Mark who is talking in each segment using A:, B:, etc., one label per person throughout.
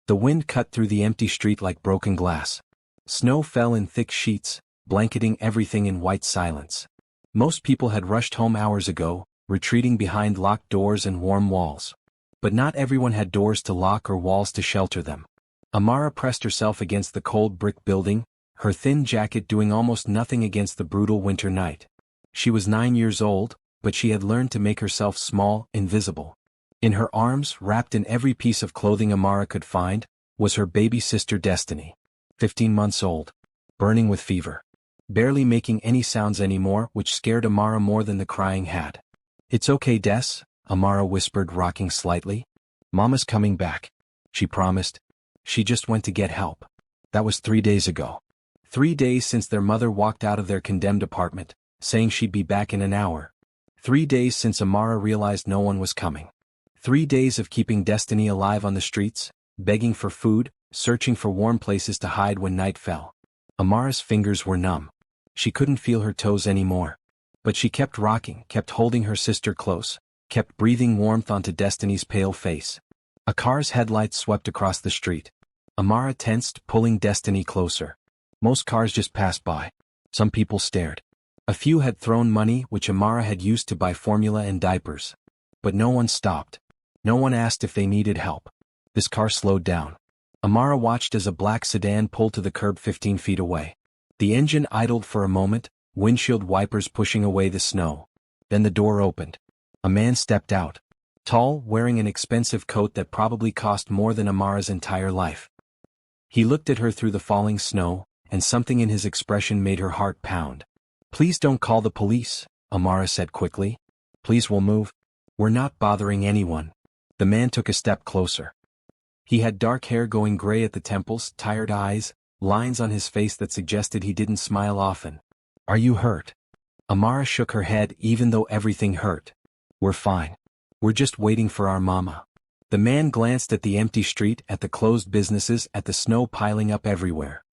A: The wind cut through the empty street like broken glass. Snow fell in thick sheets, blanketing everything in white silence. Most people had rushed home hours ago, retreating behind locked doors and warm walls. But not everyone had doors to lock or walls to shelter them. Amara pressed herself against the cold brick building, her thin jacket doing almost nothing against the brutal winter night. She was 9 years old, but she had learned to make herself small, invisible. In her arms, wrapped in every piece of clothing Amara could find, was her baby sister Destiny. 15 months old. Burning with fever. Barely making any sounds anymore, which scared Amara more than the crying had. "It's okay, Des," Amara whispered, rocking slightly. "Mama's coming back," she promised. "She just went to get help." That was 3 days ago. 3 days since their mother walked out of their condemned apartment, saying she'd be back in an hour. 3 days since Amara realized no one was coming. 3 days of keeping Destiny alive on the streets, begging for food, searching for warm places to hide when night fell. Amara's fingers were numb. She couldn't feel her toes anymore. But she kept rocking, kept holding her sister close, kept breathing warmth onto Destiny's pale face. A car's headlights swept across the street. Amara tensed, pulling Destiny closer. Most cars just passed by. Some people stared. A few had thrown money which Amara had used to buy formula and diapers. But no one stopped. No one asked if they needed help. This car slowed down. Amara watched as a black sedan pulled to the curb 15 feet away. The engine idled for a moment, windshield wipers pushing away the snow. Then the door opened. A man stepped out. Tall, wearing an expensive coat that probably cost more than Amara's entire life. He looked at her through the falling snow, and something in his expression made her heart pound. "Please don't call the police," Amara said quickly. "Please, we'll move. We're not bothering anyone." The man took a step closer. He had dark hair going gray at the temples, tired eyes, lines on his face that suggested he didn't smile often. "Are you hurt?" Amara shook her head even though everything hurt. "We're fine. We're just waiting for our mama." The man glanced at the empty street, at the closed businesses, at the snow piling up everywhere.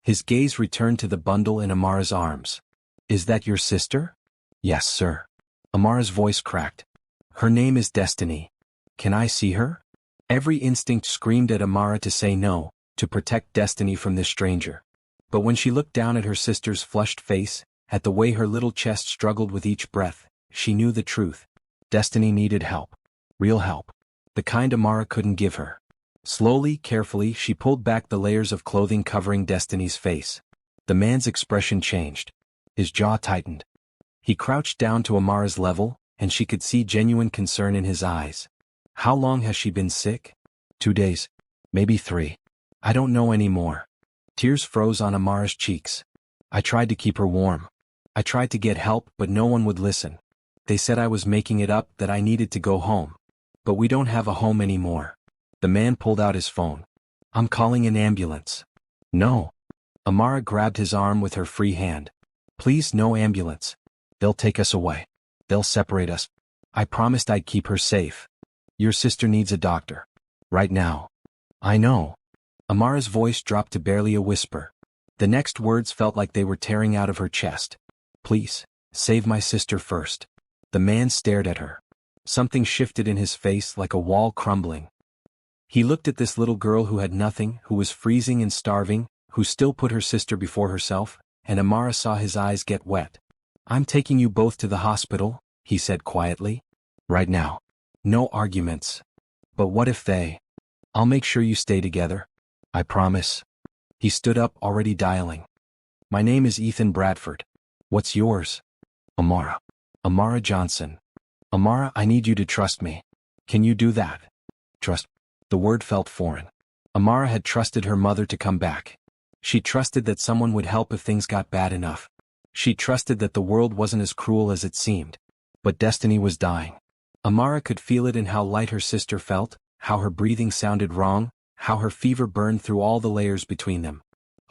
A: His gaze returned to the bundle in Amara's arms. "Is that your sister?" "Yes, sir." Amara's voice cracked. "Her name is Destiny. Can I see her?" Every instinct screamed at Amara to say no, to protect Destiny from this stranger. But when she looked down at her sister's flushed face, at the way her little chest struggled with each breath, she knew the truth. Destiny needed help. Real help. The kind Amara couldn't give her. Slowly, carefully, she pulled back the layers of clothing covering Destiny's face. The man's expression changed. His jaw tightened. He crouched down to Amara's level, and she could see genuine concern in his eyes. "How long has she been sick?" 2 days. Maybe 3. I don't know anymore." Tears froze on Amara's cheeks. "I tried to keep her warm. I tried to get help, but no one would listen. They said I was making it up, that I needed to go home. But we don't have a home anymore." The man pulled out his phone. "I'm calling an ambulance." "No." Amara grabbed his arm with her free hand. "Please, no ambulance. They'll take us away. They'll separate us. I promised I'd keep her safe. Your sister needs a doctor. Right now." "I know." Amara's voice dropped to barely a whisper. The next words felt like they were tearing out of her chest. "Please, save my sister first." The man stared at her. Something shifted in his face like a wall crumbling. He looked at this little girl who had nothing, who was freezing and starving, who still put her sister before herself, and Amara saw his eyes get wet. "I'm taking you both to the hospital," he said quietly. "Right now. No arguments. But what if they... I'll make sure you stay together. I promise." He stood up, already dialing. "My name is Ethan Bradford. What's yours?" "Amara. Amara Johnson." "Amara, I need you to trust me. Can you do that?" "Trust." The word felt foreign. Amara had trusted her mother to come back. She trusted that someone would help if things got bad enough. She trusted that the world wasn't as cruel as it seemed. But Destiny was dying. Amara could feel it in how light her sister felt, how her breathing sounded wrong, how her fever burned through all the layers between them.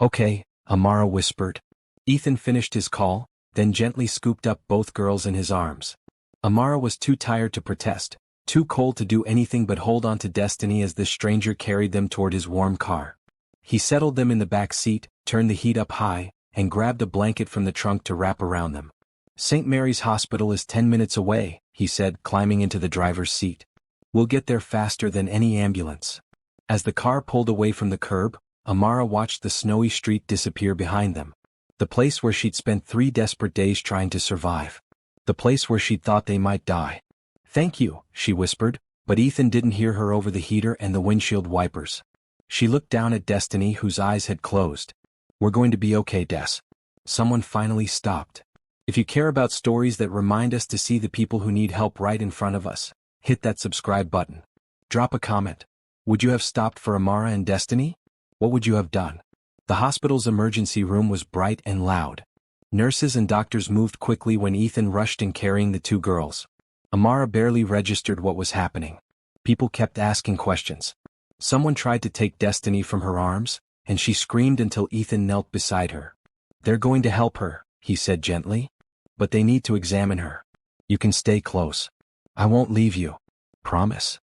A: "Okay," Amara whispered. Ethan finished his call, then gently scooped up both girls in his arms. Amara was too tired to protest, too cold to do anything but hold on to Destiny as this stranger carried them toward his warm car. He settled them in the back seat, turned the heat up high, and grabbed a blanket from the trunk to wrap around them. "St. Mary's Hospital is 10 minutes away," he said, climbing into the driver's seat. "We'll get there faster than any ambulance." As the car pulled away from the curb, Amara watched the snowy street disappear behind them. The place where she'd spent 3 desperate days trying to survive. The place where she'd thought they might die. "Thank you," she whispered, but Ethan didn't hear her over the heater and the windshield wipers. She looked down at Destiny, whose eyes had closed. "We're going to be okay, Des." Someone finally stopped. If you care about stories that remind us to see the people who need help right in front of us, hit that subscribe button. Drop a comment. Would you have stopped for Amara and Destiny? What would you have done? The hospital's emergency room was bright and loud. Nurses and doctors moved quickly when Ethan rushed in carrying the 2 girls. Amara barely registered what was happening. People kept asking questions. Someone tried to take Destiny from her arms, and she screamed until Ethan knelt beside her. "They're going to help her," he said gently. "But they need to examine her. You can stay close. I won't leave you. Promise?"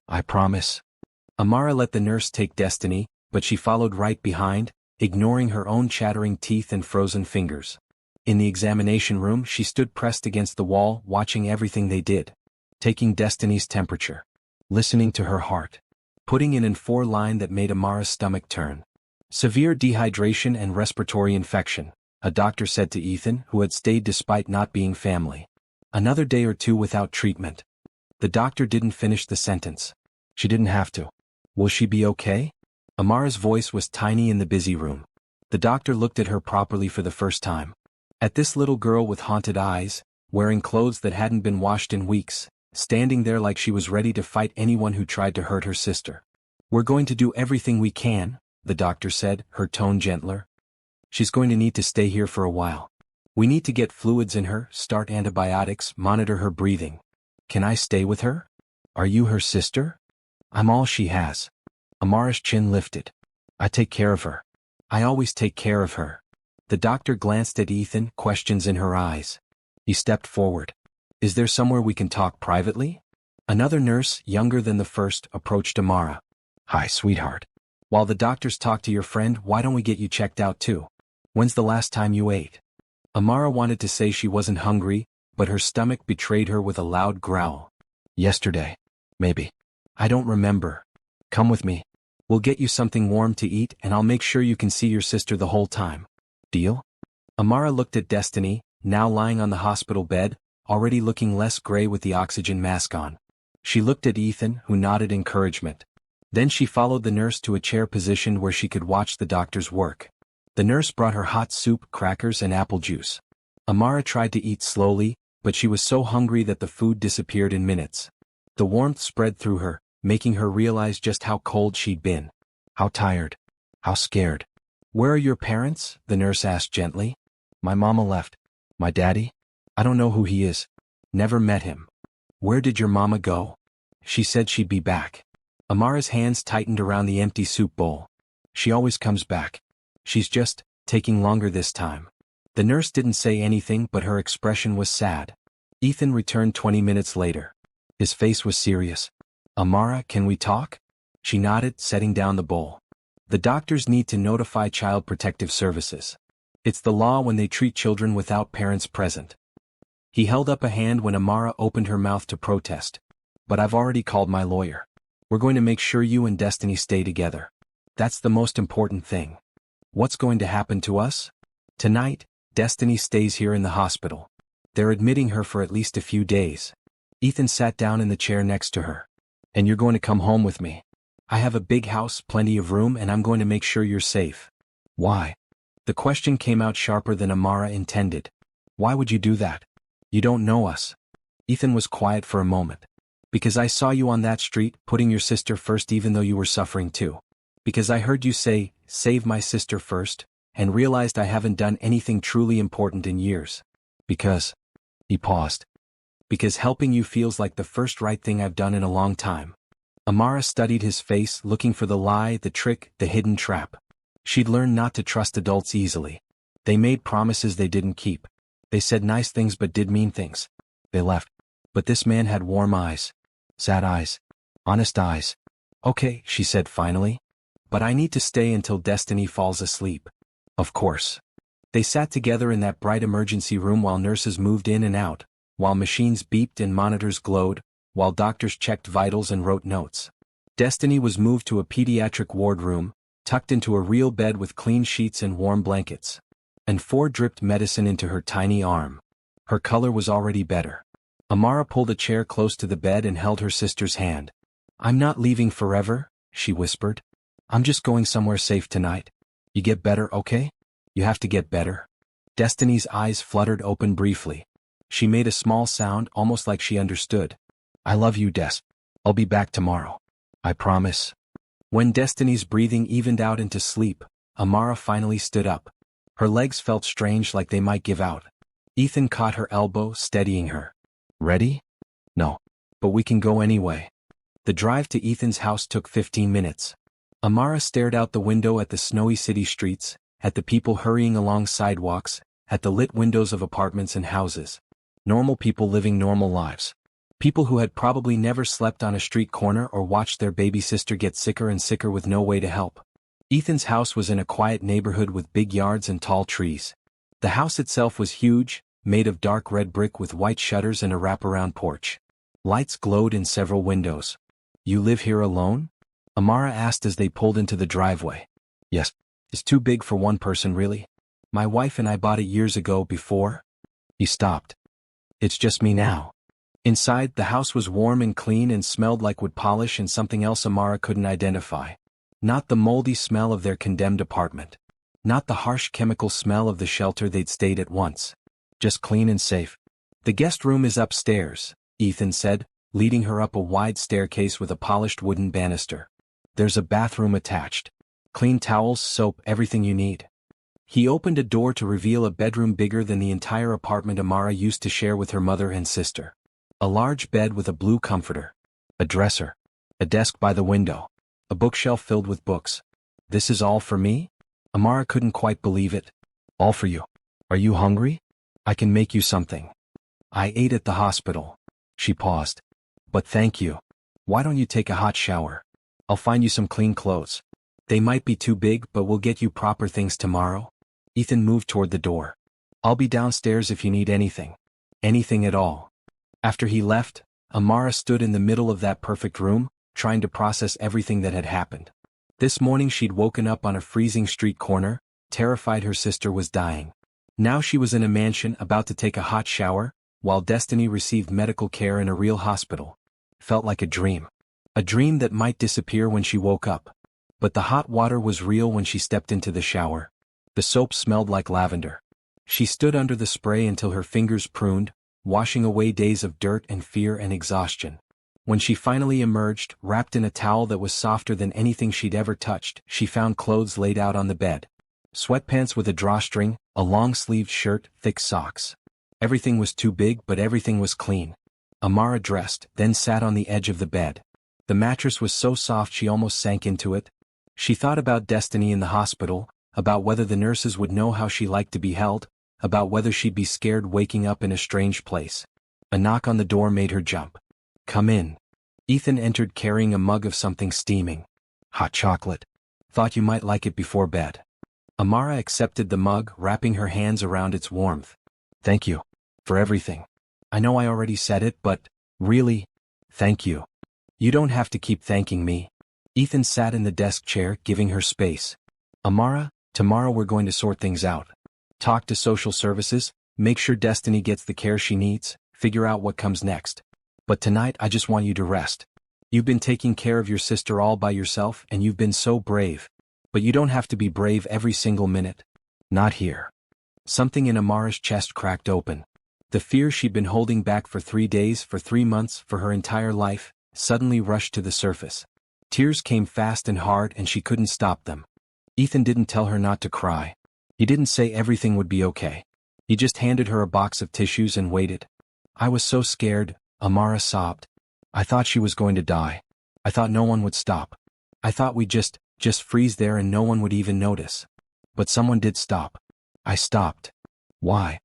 A: "I promise." Amara let the nurse take Destiny, but she followed right behind, ignoring her own chattering teeth and frozen fingers. In the examination room, she stood pressed against the wall, watching everything they did. Taking Destiny's temperature. Listening to her heart. Putting in an 4-line that made Amara's stomach turn. "Severe dehydration and respiratory infection," a doctor said to Ethan, who had stayed despite not being family. "Another day or 2 without treatment." The doctor didn't finish the sentence. She didn't have to. "Will she be okay?" Amara's voice was tiny in the busy room. The doctor looked at her properly for the first time. At this little girl with haunted eyes, wearing clothes that hadn't been washed in weeks, standing there like she was ready to fight anyone who tried to hurt her sister. "We're going to do everything we can," the doctor said, her tone gentler. "She's going to need to stay here for a while. We need to get fluids in her, start antibiotics, monitor her breathing. Can I stay with her? Are you her sister?" "I'm all she has." Amara's chin lifted. "I take care of her. I always take care of her." The doctor glanced at Ethan, questions in her eyes. He stepped forward. "Is there somewhere we can talk privately?" Another nurse, younger than the first, approached Amara. "Hi, sweetheart. While the doctors talk to your friend, why don't we get you checked out too? When's the last time you ate?" Amara wanted to say she wasn't hungry, but her stomach betrayed her with a loud growl. "Yesterday. Maybe. I don't remember. Come with me. We'll get you something warm to eat and I'll make sure you can see your sister the whole time. Deal?" Amara looked at Destiny, now lying on the hospital bed, already looking less gray with the oxygen mask on. She looked at Ethan, who nodded encouragement. Then she followed the nurse to a chair positioned where she could watch the doctor's work. The nurse brought her hot soup, crackers, and apple juice. Amara tried to eat slowly, but she was so hungry that the food disappeared in minutes. The warmth spread through her, making her realize just how cold she'd been. How tired. How scared. "Where are your parents?" the nurse asked gently. "My mama left. My daddy? I don't know who he is. Never met him." "Where did your mama go?" "She said she'd be back." Amara's hands tightened around the empty soup bowl. "She always comes back. She's just taking longer this time." The nurse didn't say anything, but her expression was sad. Ethan returned 20 minutes later. His face was serious. "Amara, can we talk?" She nodded, setting down the bowl. "The doctors need to notify Child Protective Services. It's the law when they treat children without parents present." He held up a hand when Amara opened her mouth to protest. "But I've already called my lawyer. We're going to make sure you and Destiny stay together. That's the most important thing." "What's going to happen to us?" "Tonight, Destiny stays here in the hospital. They're admitting her for at least a few days." Ethan sat down in the chair next to her. "And you're going to come home with me. I have a big house, plenty of room, and I'm going to make sure you're safe." "Why?" The question came out sharper than Amara intended. "Why would you do that? You don't know us." Ethan was quiet for a moment. "Because I saw you on that street, putting your sister first even though you were suffering too. Because I heard you say, 'Save my sister first,' and realized I haven't done anything truly important in years. Because..." He paused. "Because helping you feels like the first right thing I've done in a long time." Amara studied his face, looking for the lie, the trick, the hidden trap. She'd learned not to trust adults easily. They made promises they didn't keep. They said nice things but did mean things. They left. But this man had warm eyes. Sad eyes. Honest eyes. "Okay," she said finally. "But I need to stay until Destiny falls asleep." "Of course." They sat together in that bright emergency room while nurses moved in and out, while machines beeped and monitors glowed, while doctors checked vitals and wrote notes. Destiny was moved to a pediatric ward room, tucked into a real bed with clean sheets and warm blankets. And 4 dripped medicine into her tiny arm. Her color was already better. Amara pulled a chair close to the bed and held her sister's hand. "I'm not leaving forever," she whispered. "I'm just going somewhere safe tonight. You get better, okay? You have to get better." Destiny's eyes fluttered open briefly. She made a small sound, almost like she understood. "I love you, Des. I'll be back tomorrow. I promise." When Destiny's breathing evened out into sleep, Amara finally stood up. Her legs felt strange, like they might give out. Ethan caught her elbow, steadying her. "Ready?" "No. But we can go anyway." The drive to Ethan's house took 15 minutes. Amara stared out the window at the snowy city streets, at the people hurrying along sidewalks, at the lit windows of apartments and houses. Normal people living normal lives. People who had probably never slept on a street corner or watched their baby sister get sicker and sicker with no way to help. Ethan's house was in a quiet neighborhood with big yards and tall trees. The house itself was huge, made of dark red brick with white shutters and a wraparound porch. Lights glowed in several windows. "You live here alone?" Amara asked as they pulled into the driveway. "Yes. It's too big for one person, really. My wife and I bought it years ago before." He stopped. "It's just me now." Inside, the house was warm and clean and smelled like wood polish and something else Amara couldn't identify. Not the moldy smell of their condemned apartment. Not the harsh chemical smell of the shelter they'd stayed at once. Just clean and safe. "The guest room is upstairs," Ethan said, leading her up a wide staircase with a polished wooden banister. "There's a bathroom attached. Clean towels, soap, everything you need." He opened a door to reveal a bedroom bigger than the entire apartment Amara used to share with her mother and sister. A large bed with a blue comforter. A dresser. A desk by the window. A bookshelf filled with books. "This is all for me?" Amara couldn't quite believe it. "All for you. Are you hungry? I can make you something." "I ate at the hospital." She paused. "But thank you. Why don't you take a hot shower? I'll find you some clean clothes. They might be too big, but we'll get you proper things tomorrow." Ethan moved toward the door. "I'll be downstairs if you need anything. Anything at all." After he left, Amara stood in the middle of that perfect room, trying to process everything that had happened. This morning she'd woken up on a freezing street corner, terrified her sister was dying. Now she was in a mansion about to take a hot shower, while Destiny received medical care in a real hospital. Felt like a dream. A dream that might disappear when she woke up. But the hot water was real when she stepped into the shower. The soap smelled like lavender. She stood under the spray until her fingers pruned, washing away days of dirt and fear and exhaustion. When she finally emerged, wrapped in a towel that was softer than anything she'd ever touched, she found clothes laid out on the bed. Sweatpants with a drawstring, a long-sleeved shirt, thick socks. Everything was too big, but everything was clean. Amara dressed, then sat on the edge of the bed. The mattress was so soft she almost sank into it. She thought about Destiny in the hospital, about whether the nurses would know how she liked to be held, about whether she'd be scared waking up in a strange place. A knock on the door made her jump. "Come in." Ethan entered carrying a mug of something steaming. "Hot chocolate. Thought you might like it before bed." Amara accepted the mug, wrapping her hands around its warmth. "Thank you. For everything. I know I already said it, but, really, thank you." "You don't have to keep thanking me." Ethan sat in the desk chair, giving her space. "Amara, tomorrow we're going to sort things out. Talk to social services, make sure Destiny gets the care she needs, figure out what comes next. But tonight I just want you to rest. You've been taking care of your sister all by yourself and you've been so brave. But you don't have to be brave every single minute. Not here." Something in Amara's chest cracked open. The fear she'd been holding back for 3 days, for 3 months, for her entire life, suddenly rushed to the surface. Tears came fast and hard and she couldn't stop them. Ethan didn't tell her not to cry. He didn't say everything would be okay. He just handed her a box of tissues and waited. "I was so scared," Amara sobbed. "I thought she was going to die. I thought no one would stop. I thought we'd just freeze there and no one would even notice. But someone did stop. I stopped." "Why?"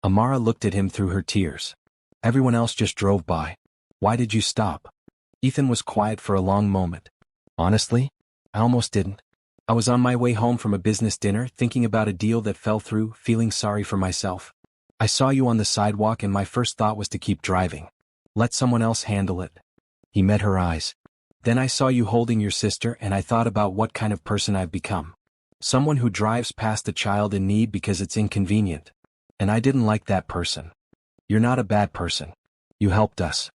A: Amara looked at him through her tears. "Everyone else just drove by. Why did you stop?" Ethan was quiet for a long moment. "Honestly, I almost didn't. I was on my way home from a business dinner, thinking about a deal that fell through, feeling sorry for myself. I saw you on the sidewalk and my first thought was to keep driving. Let someone else handle it." He met her eyes. Then I saw you holding your sister and I thought about what kind of person I've become. Someone who drives past a child in need because it's inconvenient. And I didn't like that person. You're not a bad person. You helped us.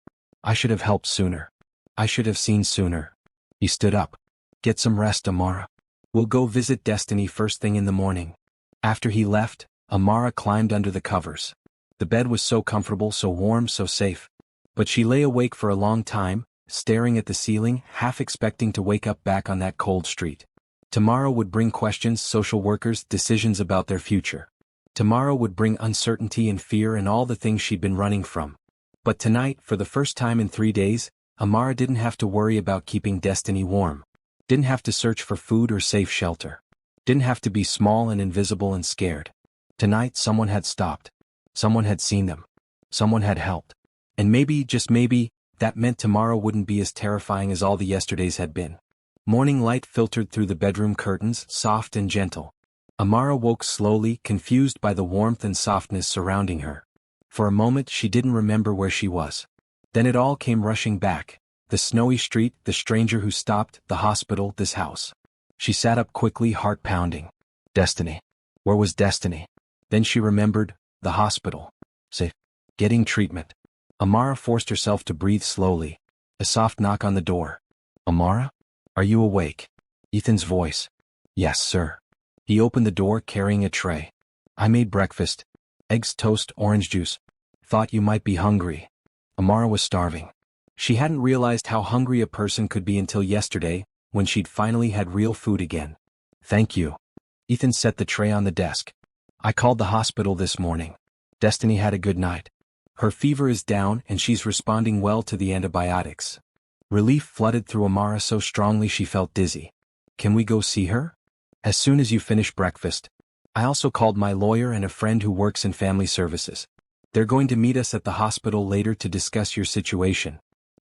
A: I should have helped sooner. I should have seen sooner. He stood up. Get some rest, Amara. We'll go visit Destiny first thing in the morning. After he left, Amara climbed under the covers. The bed was so comfortable, so warm, so safe. But she lay awake for a long time, staring at the ceiling, half expecting to wake up back on that cold street. Tomorrow would bring questions, social workers, decisions about their future. Tomorrow would bring uncertainty and fear and all the things she'd been running from. But tonight, for the first time in 3 days, Amara didn't have to worry about keeping Destiny warm. Didn't have to search for food or safe shelter. Didn't have to be small and invisible and scared. Tonight someone had stopped. Someone had seen them. Someone had helped. And maybe, just maybe, that meant tomorrow wouldn't be as terrifying as all the yesterdays had been. Morning light filtered through the bedroom curtains, soft and gentle. Amara woke slowly, confused by the warmth and softness surrounding her. For a moment she didn't remember where she was. Then it all came rushing back. The snowy street, the stranger who stopped, the hospital, this house. She sat up quickly, heart pounding. Destiny. Where was Destiny? Then she remembered, the hospital. Safe. Getting treatment. Amara forced herself to breathe slowly. A soft knock on the door. Amara? Are you awake? Ethan's voice. Yes, sir. He opened the door carrying a tray. I made breakfast. Eggs, toast, orange juice. Thought you might be hungry. Amara was starving. She hadn't realized how hungry a person could be until yesterday, when she'd finally had real food again. Thank you. Ethan set the tray on the desk. I called the hospital this morning. Destiny had a good night. Her fever is down and she's responding well to the antibiotics. Relief flooded through Amara so strongly she felt dizzy. Can we go see her? As soon as you finish breakfast. I also called my lawyer and a friend who works in family services. They're going to meet us at the hospital later to discuss your situation.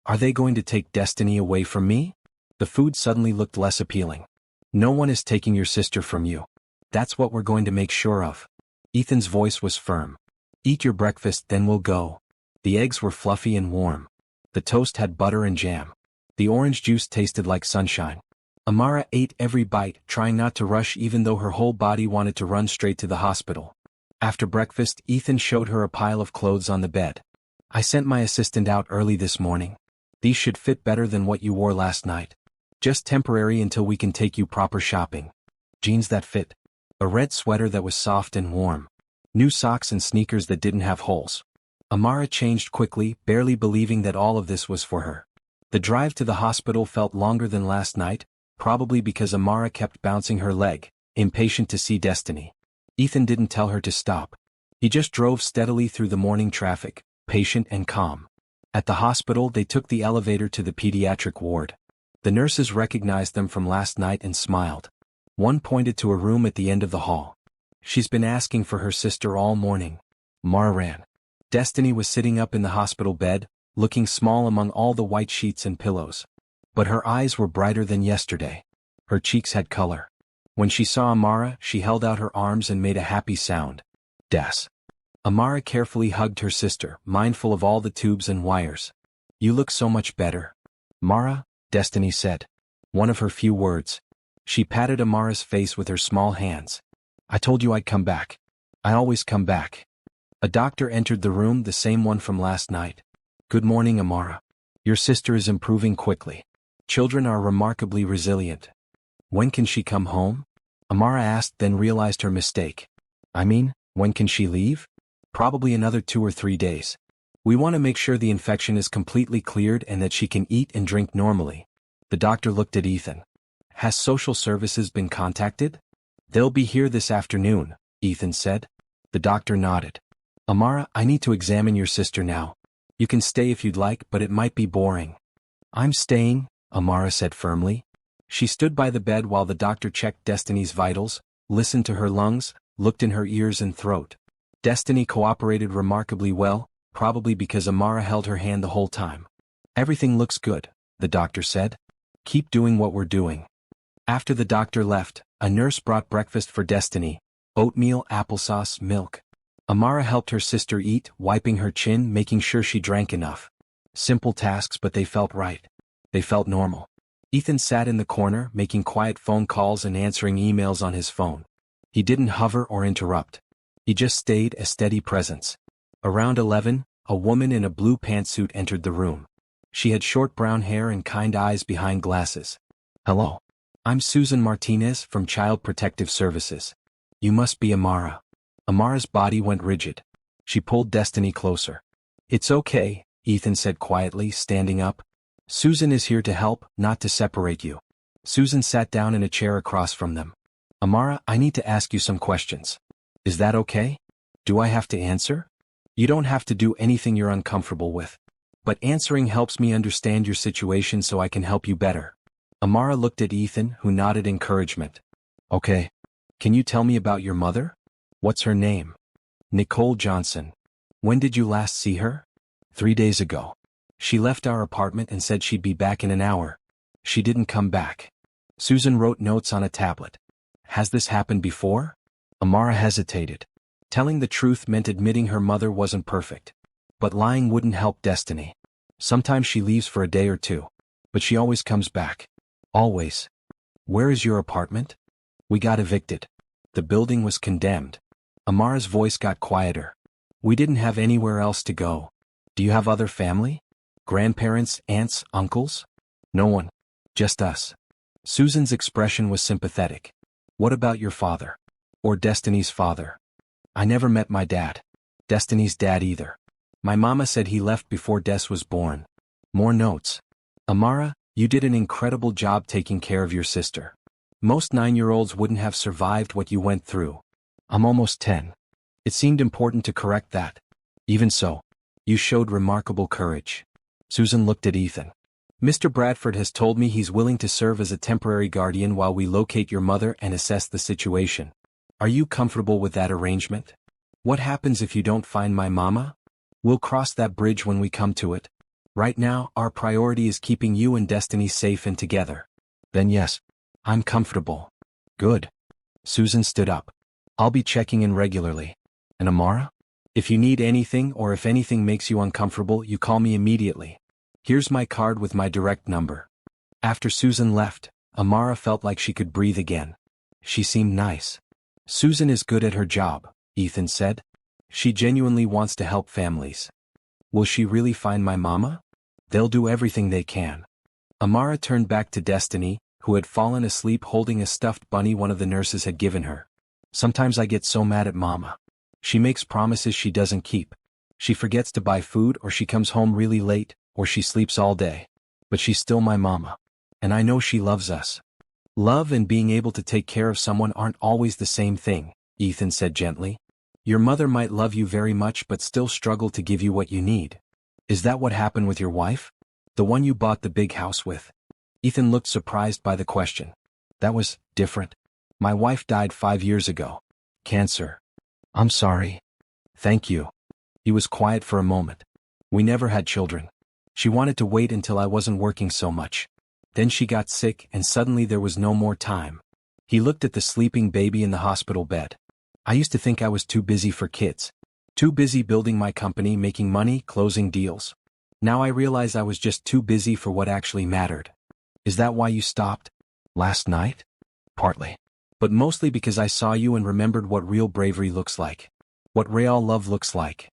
A: Are they going to take Destiny away from me? The food suddenly looked less appealing. No one is taking your sister from you. That's what we're going to make sure of. Ethan's voice was firm. Eat your breakfast, then we'll go. The eggs were fluffy and warm. The toast had butter and jam. The orange juice tasted like sunshine. Amara ate every bite, trying not to rush even though her whole body wanted to run straight to the hospital. After breakfast, Ethan showed her a pile of clothes on the bed. I sent my assistant out early this morning. These should fit better than what you wore last night. Just temporary until we can take you proper shopping. Jeans that fit. A red sweater that was soft and warm. New socks and sneakers that didn't have holes. Amara changed quickly, barely believing that all of this was for her. The drive to the hospital felt longer than last night, probably because Amara kept bouncing her leg, impatient to see Destiny. Ethan didn't tell her to stop. He just drove steadily through the morning traffic, patient and calm. At the hospital they took the elevator to the pediatric ward. The nurses recognized them from last night and smiled. One pointed to a room at the end of the hall. She's been asking for her sister all morning. Amara ran. Destiny was sitting up in the hospital bed, looking small among all the white sheets and pillows. But her eyes were brighter than yesterday. Her cheeks had color. When she saw Amara, she held out her arms and made a happy sound. Des. Amara carefully hugged her sister, mindful of all the tubes and wires. You look so much better. Mara, Destiny said. One of her few words. She patted Amara's face with her small hands. I told you I'd come back. I always come back. A doctor entered the room, the same one from last night. Good morning, Amara. Your sister is improving quickly. Children are remarkably resilient. When can she come home? Amara asked, then realized her mistake. I mean, when can she leave? Probably another 2 or 3 days. We want to make sure the infection is completely cleared and that she can eat and drink normally. The doctor looked at Ethan. Has social services been contacted? They'll be here this afternoon, Ethan said. The doctor nodded. Amara, I need to examine your sister now. You can stay if you'd like, but it might be boring. I'm staying, Amara said firmly. She stood by the bed while the doctor checked Destiny's vitals, listened to her lungs, looked in her ears and throat. Destiny cooperated remarkably well, probably because Amara held her hand the whole time. Everything looks good, the doctor said. Keep doing what we're doing. After the doctor left, a nurse brought breakfast for Destiny. Oatmeal, applesauce, milk. Amara helped her sister eat, wiping her chin, making sure she drank enough. Simple tasks, but they felt right. They felt normal. Ethan sat in the corner making quiet phone calls and answering emails on his phone. He didn't hover or interrupt. He just stayed a steady presence. Around 11, a woman in a blue pantsuit entered the room. She had short brown hair and kind eyes behind glasses. "Hello. I'm Susan Martinez from Child Protective Services. You must be Amara." Amara's body went rigid. She pulled Destiny closer. "It's okay," Ethan said quietly, standing up. "Susan is here to help, not to separate you." Susan sat down in a chair across from them. "Amara, I need to ask you some questions. Is that okay? Do I have to answer? You don't have to do anything you're uncomfortable with. But answering helps me understand your situation so I can help you better." Amara looked at Ethan, who nodded encouragement. "Okay. Can you tell me about your mother? What's her name?" "Nicole Johnson." "When did you last see her?" 3 days ago. She left our apartment and said she'd be back in an hour. She didn't come back." Susan wrote notes on a tablet. "Has this happened before?" Amara hesitated. Telling the truth meant admitting her mother wasn't perfect. But lying wouldn't help Destiny. "Sometimes she leaves for a day or two. But she always comes back. Always." "Where is your apartment?" "We got evicted. The building was condemned." Amara's voice got quieter. "We didn't have anywhere else to go." "Do you have other family? Grandparents, aunts, uncles?" "No one. Just us." Susan's expression was sympathetic. "What about your father? Or Destiny's father?" "I never met my dad. Destiny's dad either. My mama said he left before Des was born." More notes. "Amara, you did an incredible job taking care of your sister. Most 9-year-olds wouldn't have survived what you went through. I'm almost 10. It seemed important to correct that. Even so, you showed remarkable courage." Susan looked at Ethan. "Mr. Bradford has told me he's willing to serve as a temporary guardian while we locate your mother and assess the situation. Are you comfortable with that arrangement? What happens if you don't find my mama? We'll cross that bridge when we come to it. Right now, our priority is keeping you and Destiny safe and together." "Then yes, I'm comfortable." "Good." Susan stood up. "I'll be checking in regularly. And Amara? If you need anything or if anything makes you uncomfortable, you call me immediately. Here's my card with my direct number." After Susan left, Amara felt like she could breathe again. She seemed nice. "Susan is good at her job," Ethan said. "She genuinely wants to help families." "Will she really find my mama?" "They'll do everything they can." Amara turned back to Destiny, who had fallen asleep holding a stuffed bunny one of the nurses had given her. "Sometimes I get so mad at Mama. She makes promises she doesn't keep. She forgets to buy food, or she comes home really late, or she sleeps all day. But she's still my mama. And I know she loves us." "Love and being able to take care of someone aren't always the same thing," Ethan said gently. "Your mother might love you very much but still struggle to give you what you need. Is that what happened with your wife? The one you bought the big house with?" Ethan looked surprised by the question. "That was different. My wife died 5 years ago. Cancer." "I'm sorry." "Thank you." He was quiet for a moment. "We never had children. She wanted to wait until I wasn't working so much. Then she got sick and suddenly there was no more time." He looked at the sleeping baby in the hospital bed. "I used to think I was too busy for kids. Too busy building my company, making money, closing deals. Now I realize I was just too busy for what actually mattered." "Is that why you stopped?" "Last night?" "Partly. But mostly because I saw you and remembered what real bravery looks like. What real love looks like."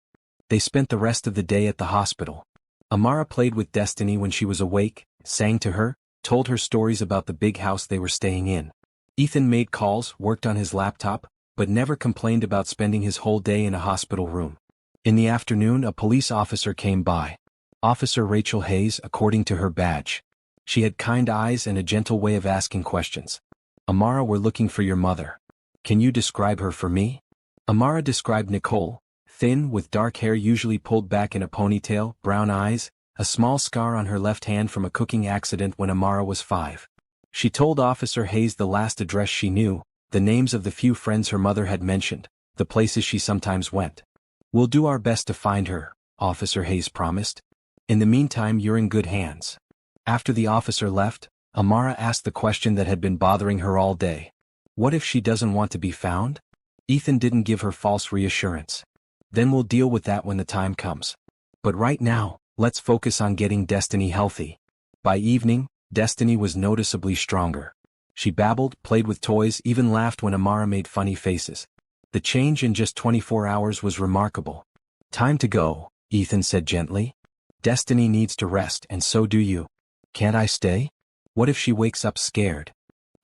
A: They spent the rest of the day at the hospital. Amara played with Destiny when she was awake, sang to her, told her stories about the big house they were staying in. Ethan made calls, worked on his laptop, but never complained about spending his whole day in a hospital room. In the afternoon, a police officer came by. Officer Rachel Hayes, according to her badge. She had kind eyes and a gentle way of asking questions. "Amara, we're looking for your mother. Can you describe her for me?" Amara described Nicole, thin with dark hair usually pulled back in a ponytail, brown eyes, a small scar on her left hand from a cooking accident when Amara was 5. She told Officer Hayes the last address she knew, the names of the few friends her mother had mentioned, the places she sometimes went. "We'll do our best to find her," Officer Hayes promised. "In the meantime, you're in good hands." After the officer left, Amara asked the question that had been bothering her all day. What if she doesn't want to be found? Ethan didn't give her false reassurance. Then we'll deal with that when the time comes. But right now, let's focus on getting Destiny healthy. By evening, Destiny was noticeably stronger. She babbled, played with toys, even laughed when Amara made funny faces. The change in just 24 hours was remarkable. "Time to go," Ethan said gently. "Destiny needs to rest, and so do you. Can't I stay? What if she wakes up scared?"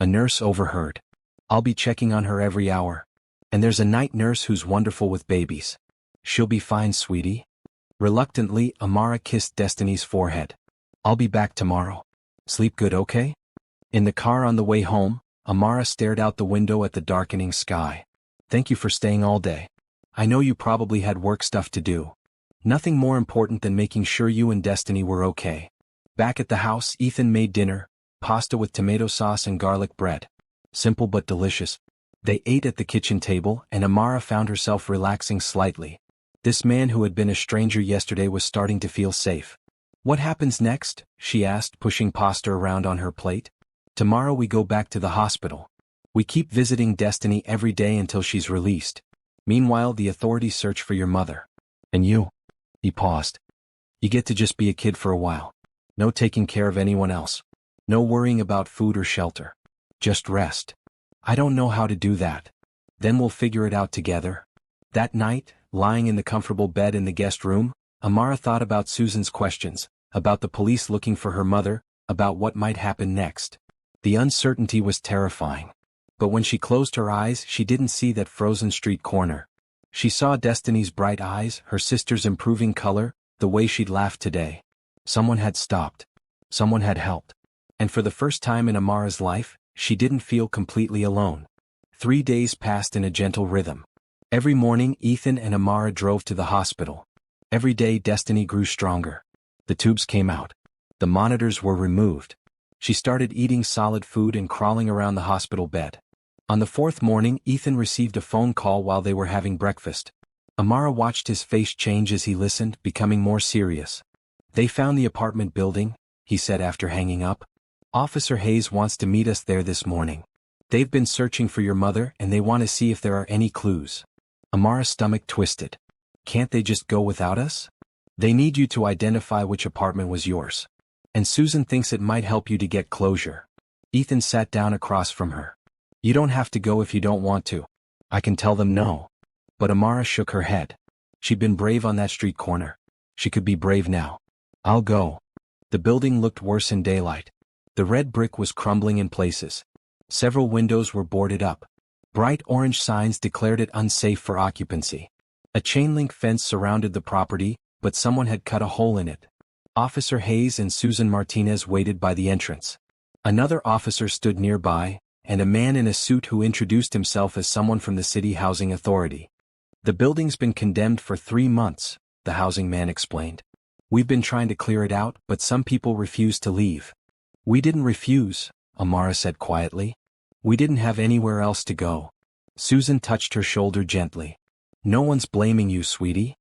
A: A nurse overheard. "I'll be checking on her every hour. And there's a night nurse who's wonderful with babies. She'll be fine, sweetie." Reluctantly, Amara kissed Destiny's forehead. "I'll be back tomorrow. Sleep good, okay?" In the car on the way home, Amara stared out the window at the darkening sky. "Thank you for staying all day. I know you probably had work stuff to do. Nothing more important than making sure you and Destiny were okay." Back at the house, Ethan made dinner, pasta with tomato sauce and garlic bread. Simple but delicious. They ate at the kitchen table, and Amara found herself relaxing slightly. This man who had been a stranger yesterday was starting to feel safe. "What happens next?" she asked, pushing pasta around on her plate. "Tomorrow we go back to the hospital. We keep visiting Destiny every day until she's released. Meanwhile, the authorities search for your mother. And you?" He paused. "You get to just be a kid for a while. No taking care of anyone else. No worrying about food or shelter. Just rest." "I don't know how to do that." "Then we'll figure it out together." That night, lying in the comfortable bed in the guest room, Amara thought about Susan's questions, about the police looking for her mother, about what might happen next. The uncertainty was terrifying. But when she closed her eyes, she didn't see that frozen street corner. She saw Destiny's bright eyes, her sister's improving color, the way she'd laughed today. Someone had stopped. Someone had helped. And for the first time in Amara's life, she didn't feel completely alone. 3 days passed in a gentle rhythm. Every morning, Ethan and Amara drove to the hospital. Every day, Destiny grew stronger. The tubes came out. The monitors were removed. She started eating solid food and crawling around the hospital bed. On the 4th morning, Ethan received a phone call while they were having breakfast. Amara watched his face change as he listened, becoming more serious. "They found the apartment building," he said after hanging up. "Officer Hayes wants to meet us there this morning. They've been searching for your mother and they want to see if there are any clues." Amara's stomach twisted. "Can't they just go without us?" "They need you to identify which apartment was yours. And Susan thinks it might help you to get closure." Ethan sat down across from her. "You don't have to go if you don't want to. I can tell them no." But Amara shook her head. She'd been brave on that street corner. She could be brave now. "I'll go." The building looked worse in daylight. The red brick was crumbling in places. Several windows were boarded up. Bright orange signs declared it unsafe for occupancy. A chain-link fence surrounded the property, but someone had cut a hole in it. Officer Hayes and Susan Martinez waited by the entrance. Another officer stood nearby, and a man in a suit who introduced himself as someone from the City Housing Authority. "The building's been condemned for 3 months, the housing man explained. "We've been trying to clear it out, but some people refuse to leave." "We didn't refuse," Amara said quietly. "We didn't have anywhere else to go." Susan touched her shoulder gently. "No one's blaming you, sweetie."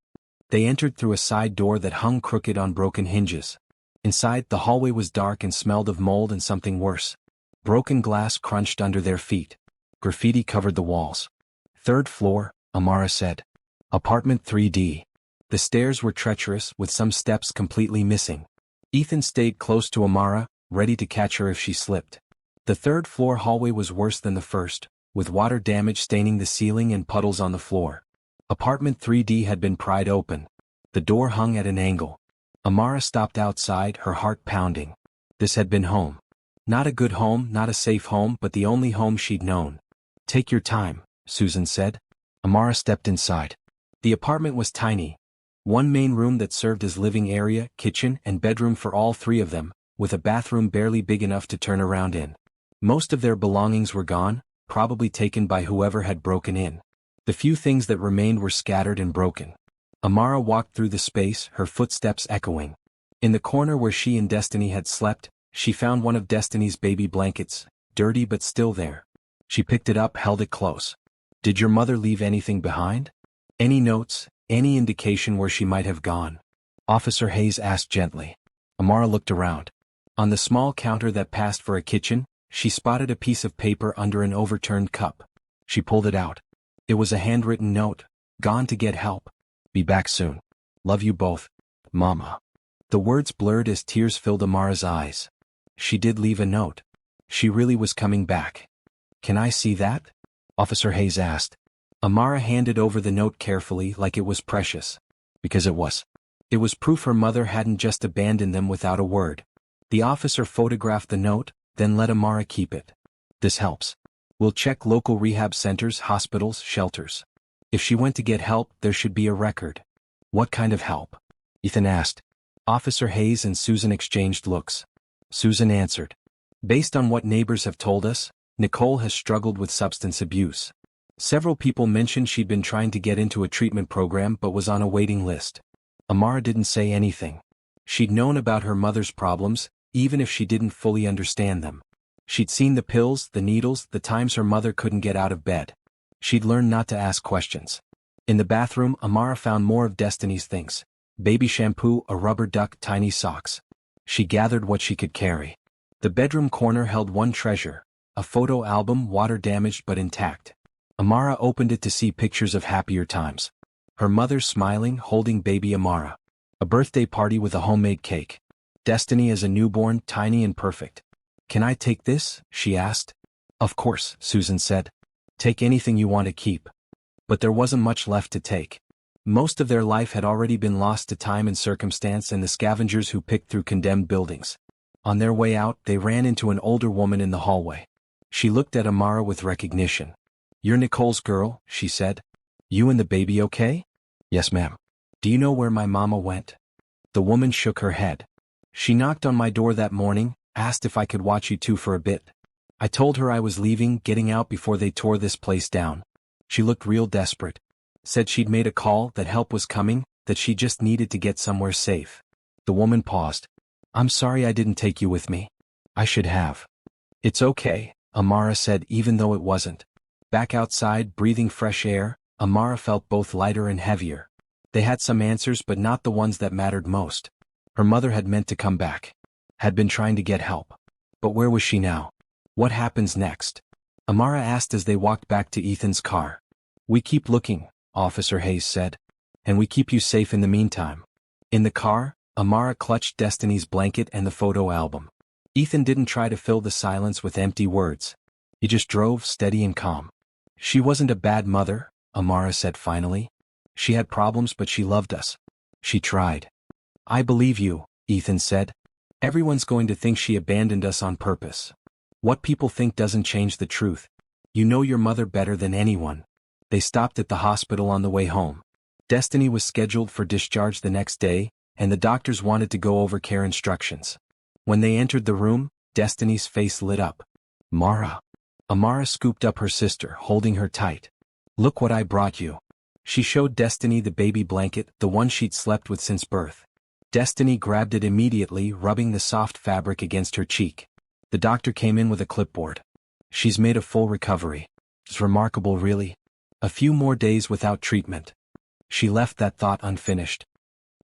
A: They entered through a side door that hung crooked on broken hinges. Inside, the hallway was dark and smelled of mold and something worse. Broken glass crunched under their feet. Graffiti covered the walls. "3rd floor," Amara said. "Apartment 3D." The stairs were treacherous, with some steps completely missing. Ethan stayed close to Amara, ready to catch her if she slipped. The 3rd floor hallway was worse than the first, with water damage staining the ceiling and puddles on the floor. Apartment 3D had been pried open. The door hung at an angle. Amara stopped outside, her heart pounding. This had been home. Not a good home, not a safe home, but the only home she'd known. "Take your time," Susan said. Amara stepped inside. The apartment was tiny. One main room that served as living area, kitchen, and bedroom for all 3 of them, with a bathroom barely big enough to turn around in. Most of their belongings were gone, probably taken by whoever had broken in. The few things that remained were scattered and broken. Amara walked through the space, her footsteps echoing. In the corner where she and Destiny had slept, she found one of Destiny's baby blankets, dirty but still there. She picked it up, held it close. "Did your mother leave anything behind? Any notes, any indication where she might have gone?" Officer Hayes asked gently. Amara looked around. On the small counter that passed for a kitchen, she spotted a piece of paper under an overturned cup. She pulled it out. It was a handwritten note. "Gone to get help. Be back soon. Love you both. Mama." The words blurred as tears filled Amara's eyes. She did leave a note. She really was coming back. Can I see that? Officer Hayes asked. Amara handed over the note carefully like it was precious. Because it was. It was proof her mother hadn't just abandoned them without a word. The officer photographed the note, then let Amara keep it. This helps. We'll check local rehab centers, hospitals, shelters. If she went to get help, there should be a record. What kind of help? Ethan asked. Officer Hayes and Susan exchanged looks. Susan answered. Based on what neighbors have told us, Nicole has struggled with substance abuse. Several people mentioned she'd been trying to get into a treatment program but was on a waiting list. Amara didn't say anything. She'd known about her mother's problems, even if she didn't fully understand them. She'd seen the pills, the needles, the times her mother couldn't get out of bed. She'd learned not to ask questions. In the bathroom, Amara found more of Destiny's things. Baby shampoo, a rubber duck, tiny socks. She gathered what she could carry. The bedroom corner held one treasure, a photo album, water-damaged but intact. Amara opened it to see pictures of happier times. Her mother smiling, holding baby Amara. A birthday party with a homemade cake. Destiny as a newborn, tiny and perfect. Can I take this? She asked. Of course, Susan said. Take anything you want to keep. But there wasn't much left to take. Most of their life had already been lost to time and circumstance and the scavengers who picked through condemned buildings. On their way out, they ran into an older woman in the hallway. She looked at Amara with recognition. You're Nicole's girl, she said. You and the baby okay? Yes, ma'am. Do you know where my mama went? The woman shook her head. She knocked on my door that morning, asked if I could watch you two for a bit. I told her I was leaving, getting out before they tore this place down. She looked real desperate. Said she'd made a call, that help was coming, that she just needed to get somewhere safe. The woman paused. I'm sorry I didn't take you with me. I should have. It's okay, Amara said, even though it wasn't. Back outside, breathing fresh air, Amara felt both lighter and heavier. They had some answers but not the ones that mattered most. Her mother had meant to come back. Had been trying to get help. But where was she now? What happens next? Amara asked as they walked back to Ethan's car. We keep looking, Officer Hayes said. And we keep you safe in the meantime. In the car, Amara clutched Destiny's blanket and the photo album. Ethan didn't try to fill the silence with empty words. He just drove steady and calm. She wasn't a bad mother, Amara said finally. She had problems but she loved us. She tried. I believe you, Ethan said. Everyone's going to think she abandoned us on purpose. What people think doesn't change the truth. You know your mother better than anyone. They stopped at the hospital on the way home. Destiny was scheduled for discharge the next day, and the doctors wanted to go over care instructions. When they entered the room, Destiny's face lit up. Mara. Amara scooped up her sister, holding her tight. Look what I brought you. She showed Destiny the baby blanket, the one she'd slept with since birth. Destiny grabbed it immediately, rubbing the soft fabric against her cheek. The doctor came in with a clipboard. She's made a full recovery. It's remarkable, really. A few more days without treatment. She left that thought unfinished.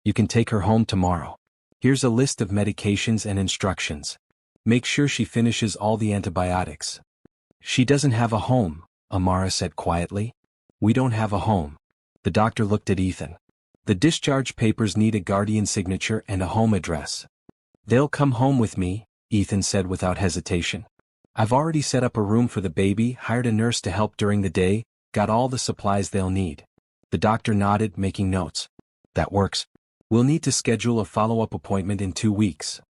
A: You can take her home tomorrow. Here's a list of medications and instructions. Make sure she finishes all the antibiotics. She doesn't have a home, Amara said quietly. We don't have a home. The doctor looked at Ethan. The discharge papers need a guardian signature and a home address. They'll come home with me, Ethan said without hesitation. I've already set up a room for the baby, hired a nurse to help during the day, got all the supplies they'll need. The doctor nodded, making notes. That works. We'll need to schedule a follow-up appointment in 2 weeks.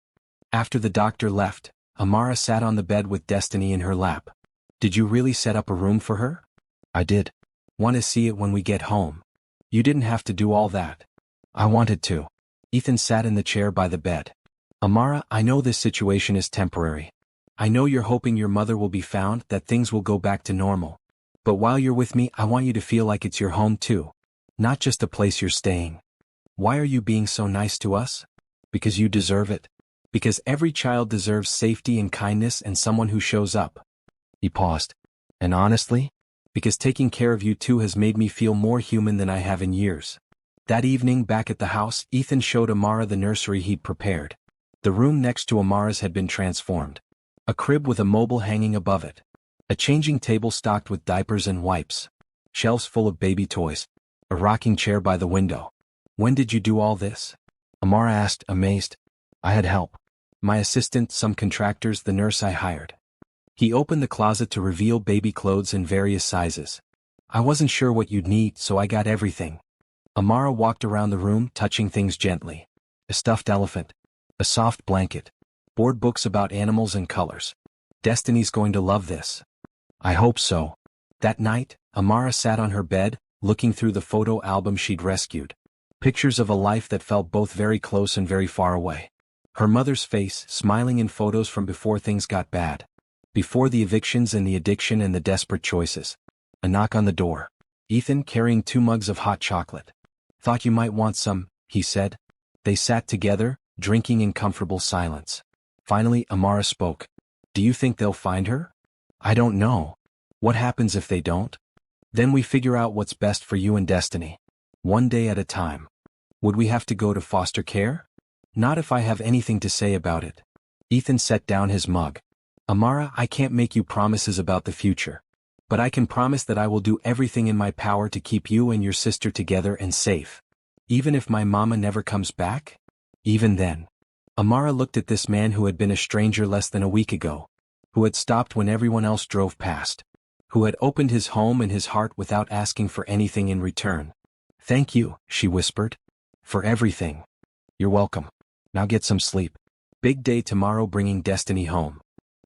A: After the doctor left, Amara sat on the bed with Destiny in her lap. Did you really set up a room for her? I did. Want to see it when we get home. You didn't have to do all that. I wanted to. Ethan sat in the chair by the bed. Amara, I know this situation is temporary. I know you're hoping your mother will be found, that things will go back to normal. But while you're with me, I want you to feel like it's your home too. Not just a place you're staying. Why are you being so nice to us? Because you deserve it. Because every child deserves safety and kindness and someone who shows up. He paused. And honestly? Because taking care of you two has made me feel more human than I have in years. That evening back at the house, Ethan showed Amara the nursery he'd prepared. The room next to Amara's had been transformed. A crib with a mobile hanging above it. A changing table stocked with diapers and wipes. Shelves full of baby toys. A rocking chair by the window. When did you do all this? Amara asked, amazed. I had help. My assistant, some contractors, the nurse I hired. He opened the closet to reveal baby clothes in various sizes. I wasn't sure what you'd need, so I got everything. Amara walked around the room, touching things gently. A stuffed elephant. A soft blanket. Board books about animals and colors. Destiny's going to love this. I hope so. That night, Amara sat on her bed, looking through the photo album she'd rescued. Pictures of a life that felt both very close and very far away. Her mother's face, smiling in photos from before things got bad. Before the evictions and the addiction and the desperate choices. A knock on the door. Ethan, carrying 2 mugs of hot chocolate. Thought you might want some, he said. They sat together, drinking in comfortable silence. Finally, Amara spoke. Do you think they'll find her? I don't know. What happens if they don't? Then we figure out what's best for you and Destiny. One day at a time. Would we have to go to foster care? Not if I have anything to say about it. Ethan set down his mug. Amara, I can't make you promises about the future. But I can promise that I will do everything in my power to keep you and your sister together and safe. Even if my mama never comes back? Even then. Amara looked at this man who had been a stranger less than a week ago. Who had stopped when everyone else drove past. Who had opened his home and his heart without asking for anything in return. Thank you, she whispered. For everything. You're welcome. Now get some sleep. Big day tomorrow bringing Destiny home.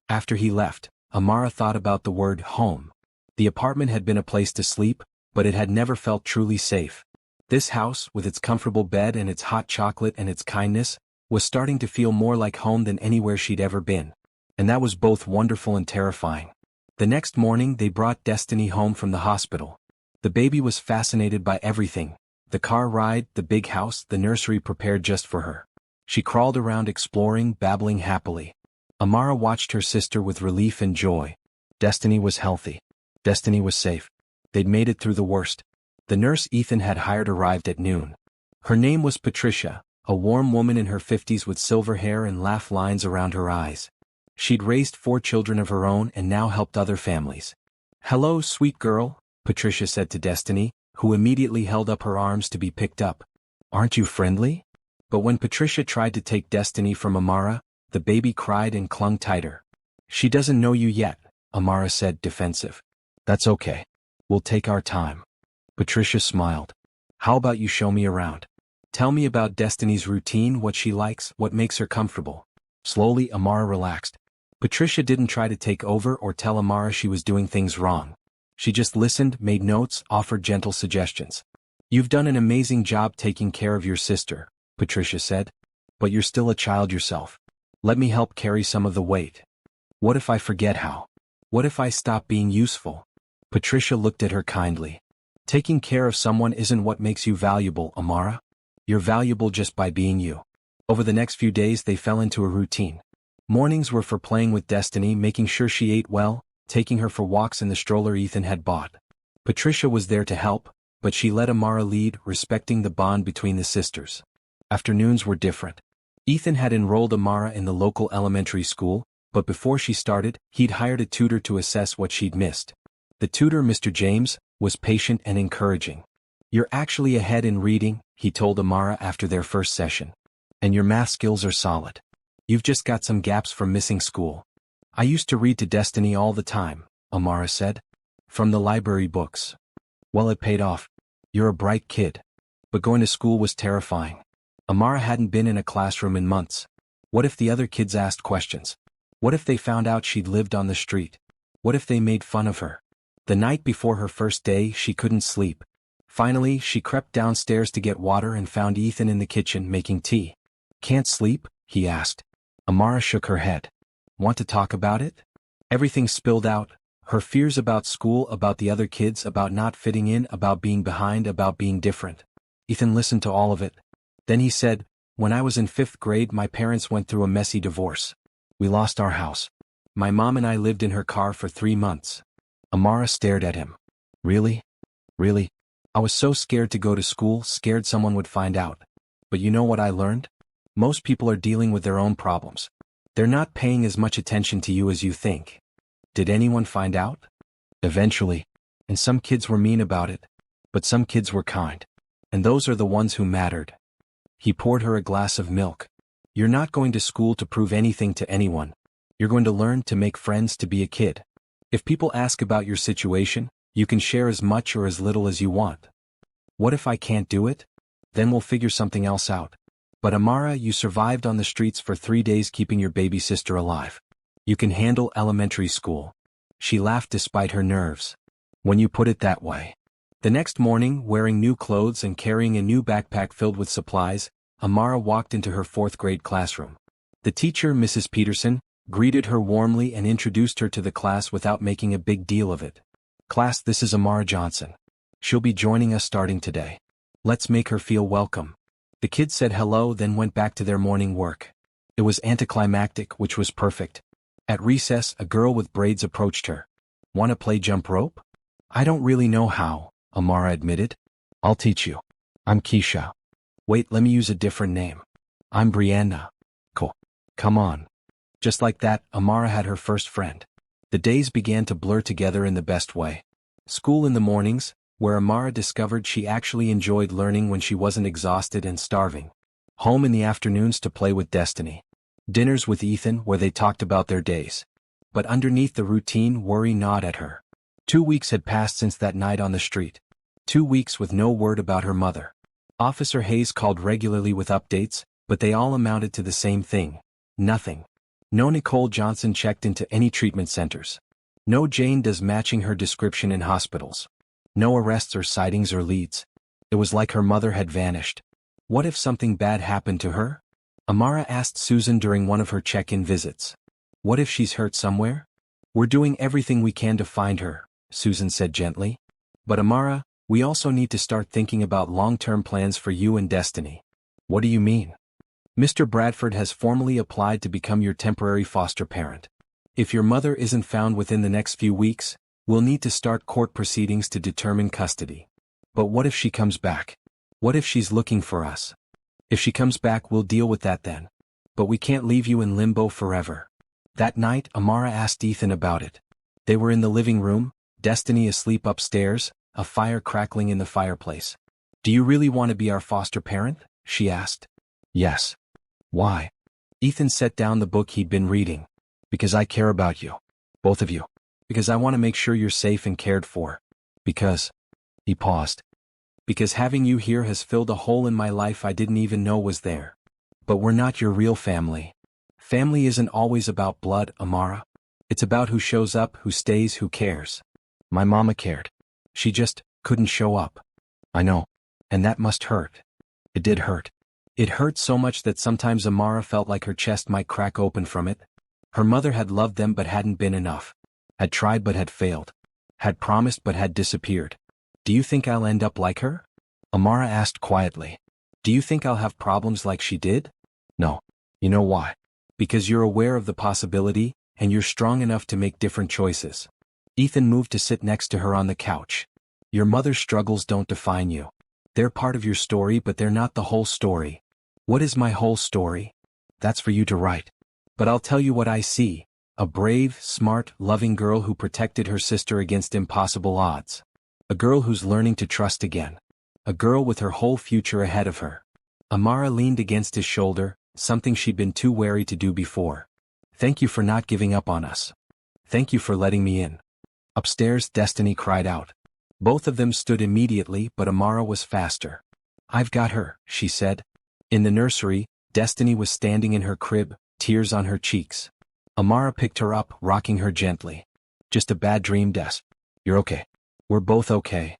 A: After he left, Amara thought about the word home. The apartment had been a place to sleep, but it had never felt truly safe. This house, with its comfortable bed and its hot chocolate and its kindness, was starting to feel more like home than anywhere she'd ever been. And that was both wonderful and terrifying. The next morning they brought Destiny home from the hospital. The baby was fascinated by everything. The car ride, the big house, the nursery prepared just for her. She crawled around exploring, babbling happily. Amara watched her sister with relief and joy. Destiny was healthy. Destiny was safe. They'd made it through the worst. The nurse Ethan had hired arrived at noon. Her name was Patricia, a warm woman in her 50s with silver hair and laugh lines around her eyes. She'd raised 4 children of her own and now helped other families. Hello, sweet girl, Patricia said to Destiny, who immediately held up her arms to be picked up. Aren't you friendly? But when Patricia tried to take Destiny from Amara, the baby cried and clung tighter. She doesn't know you yet, Amara said, defensive. That's okay. We'll take our time. Patricia smiled. How about you show me around? Tell me about Destiny's routine, what she likes, what makes her comfortable. Slowly, Amara relaxed. Patricia didn't try to take over or tell Amara she was doing things wrong. She just listened, made notes, offered gentle suggestions. You've done an amazing job taking care of your sister, Patricia said. But you're still a child yourself. Let me help carry some of the weight. What if I forget how? What if I stop being useful? Patricia looked at her kindly. Taking care of someone isn't what makes you valuable, Amara. You're valuable just by being you. Over the next few days they fell into a routine. Mornings were for playing with Destiny, making sure she ate well, taking her for walks in the stroller Ethan had bought. Patricia was there to help, but she let Amara lead, respecting the bond between the sisters. Afternoons were different. Ethan had enrolled Amara in the local elementary school, but before she started, he'd hired a tutor to assess what she'd missed. The tutor, Mr. James, was patient and encouraging. You're actually ahead in reading, he told Amara after their first session. And your math skills are solid. You've just got some gaps from missing school. I used to read to Destiny all the time, Amara said. From the library books. Well, it paid off. You're a bright kid. But going to school was terrifying. Amara hadn't been in a classroom in months. What if the other kids asked questions? What if they found out she'd lived on the street? What if they made fun of her? The night before her first day, she couldn't sleep. Finally, she crept downstairs to get water and found Ethan in the kitchen making tea. Can't sleep? He asked. Amara shook her head. Want to talk about it? Everything spilled out. Her fears about school, about the other kids, about not fitting in, about being behind, about being different. Ethan listened to all of it. Then he said, when I was in 5th grade, my parents went through a messy divorce. We lost our house. My mom and I lived in her car for 3 months. Amara stared at him. Really? Really? I was so scared to go to school, scared someone would find out. But you know what I learned? Most people are dealing with their own problems. They're not paying as much attention to you as you think. Did anyone find out? Eventually. And some kids were mean about it. But some kids were kind. And those are the ones who mattered. He poured her a glass of milk. You're not going to school to prove anything to anyone. You're going to learn to make friends to be a kid. If people ask about your situation, you can share as much or as little as you want. What if I can't do it? Then we'll figure something else out. But Amara, you survived on the streets for 3 days keeping your baby sister alive. You can handle elementary school. She laughed despite her nerves. When you put it that way. The next morning, wearing new clothes and carrying a new backpack filled with supplies, Amara walked into her 4th grade classroom. The teacher, Mrs. Peterson, greeted her warmly and introduced her to the class without making a big deal of it. Class, this is Amara Johnson. She'll be joining us starting today. Let's make her feel welcome. The kids said hello, then went back to their morning work. It was anticlimactic, which was perfect. At recess, a girl with braids approached her. Want to play jump rope? I don't really know how, Amara admitted. I'll teach you. I'm Keisha. Wait, let me use a different name. I'm Brianna. Cool. Come on. Just like that, Amara had her first friend. The days began to blur together in the best way. School in the mornings, where Amara discovered she actually enjoyed learning when she wasn't exhausted and starving. Home in the afternoons to play with Destiny. Dinners with Ethan where they talked about their days. But underneath the routine, worry gnawed at her. 2 weeks had passed since that night on the street. 2 weeks with no word about her mother. Officer Hayes called regularly with updates, but they all amounted to the same thing. Nothing. No Nicole Johnson checked into any treatment centers. No Jane Does matching her description in hospitals. No arrests or sightings or leads. It was like her mother had vanished. What if something bad happened to her? Amara asked Susan during one of her check-in visits. What if she's hurt somewhere? We're doing everything we can to find her, Susan said gently. But Amara, we also need to start thinking about long-term plans for you and Destiny. What do you mean? Mr. Bradford has formally applied to become your temporary foster parent. If your mother isn't found within the next few weeks, we'll need to start court proceedings to determine custody. But what if she comes back? What if she's looking for us? If she comes back, we'll deal with that then. But we can't leave you in limbo forever. That night, Amara asked Ethan about it. They were in the living room, Destiny asleep upstairs, a fire crackling in the fireplace. Do you really want to be our foster parent? She asked. Yes. Why? Ethan set down the book he'd been reading. Because I care about you. Both of you. Because I want to make sure you're safe and cared for. Because... He paused. Because having you here has filled a hole in my life I didn't even know was there. But we're not your real family. Family isn't always about blood, Amara. It's about who shows up, who stays, who cares. My mama cared. She just couldn't show up. I know. And that must hurt. It did hurt. It hurt so much that sometimes Amara felt like her chest might crack open from it. Her mother had loved them but hadn't been enough. Had tried but had failed. Had promised but had disappeared. Do you think I'll end up like her? Amara asked quietly. Do you think I'll have problems like she did? No. You know why? Because you're aware of the possibility, and you're strong enough to make different choices. Ethan moved to sit next to her on the couch. Your mother's struggles don't define you. They're part of your story, but they're not the whole story. What is my whole story? That's for you to write. But I'll tell you what I see. A brave, smart, loving girl who protected her sister against impossible odds. A girl who's learning to trust again. A girl with her whole future ahead of her. Amara leaned against his shoulder, something she'd been too wary to do before. Thank you for not giving up on us. Thank you for letting me in. Upstairs, Destiny cried out. Both of them stood immediately, but Amara was faster. I've got her, she said. In the nursery, Destiny was standing in her crib, tears on her cheeks. Amara picked her up, rocking her gently. Just a bad dream, Des. You're okay. We're both okay.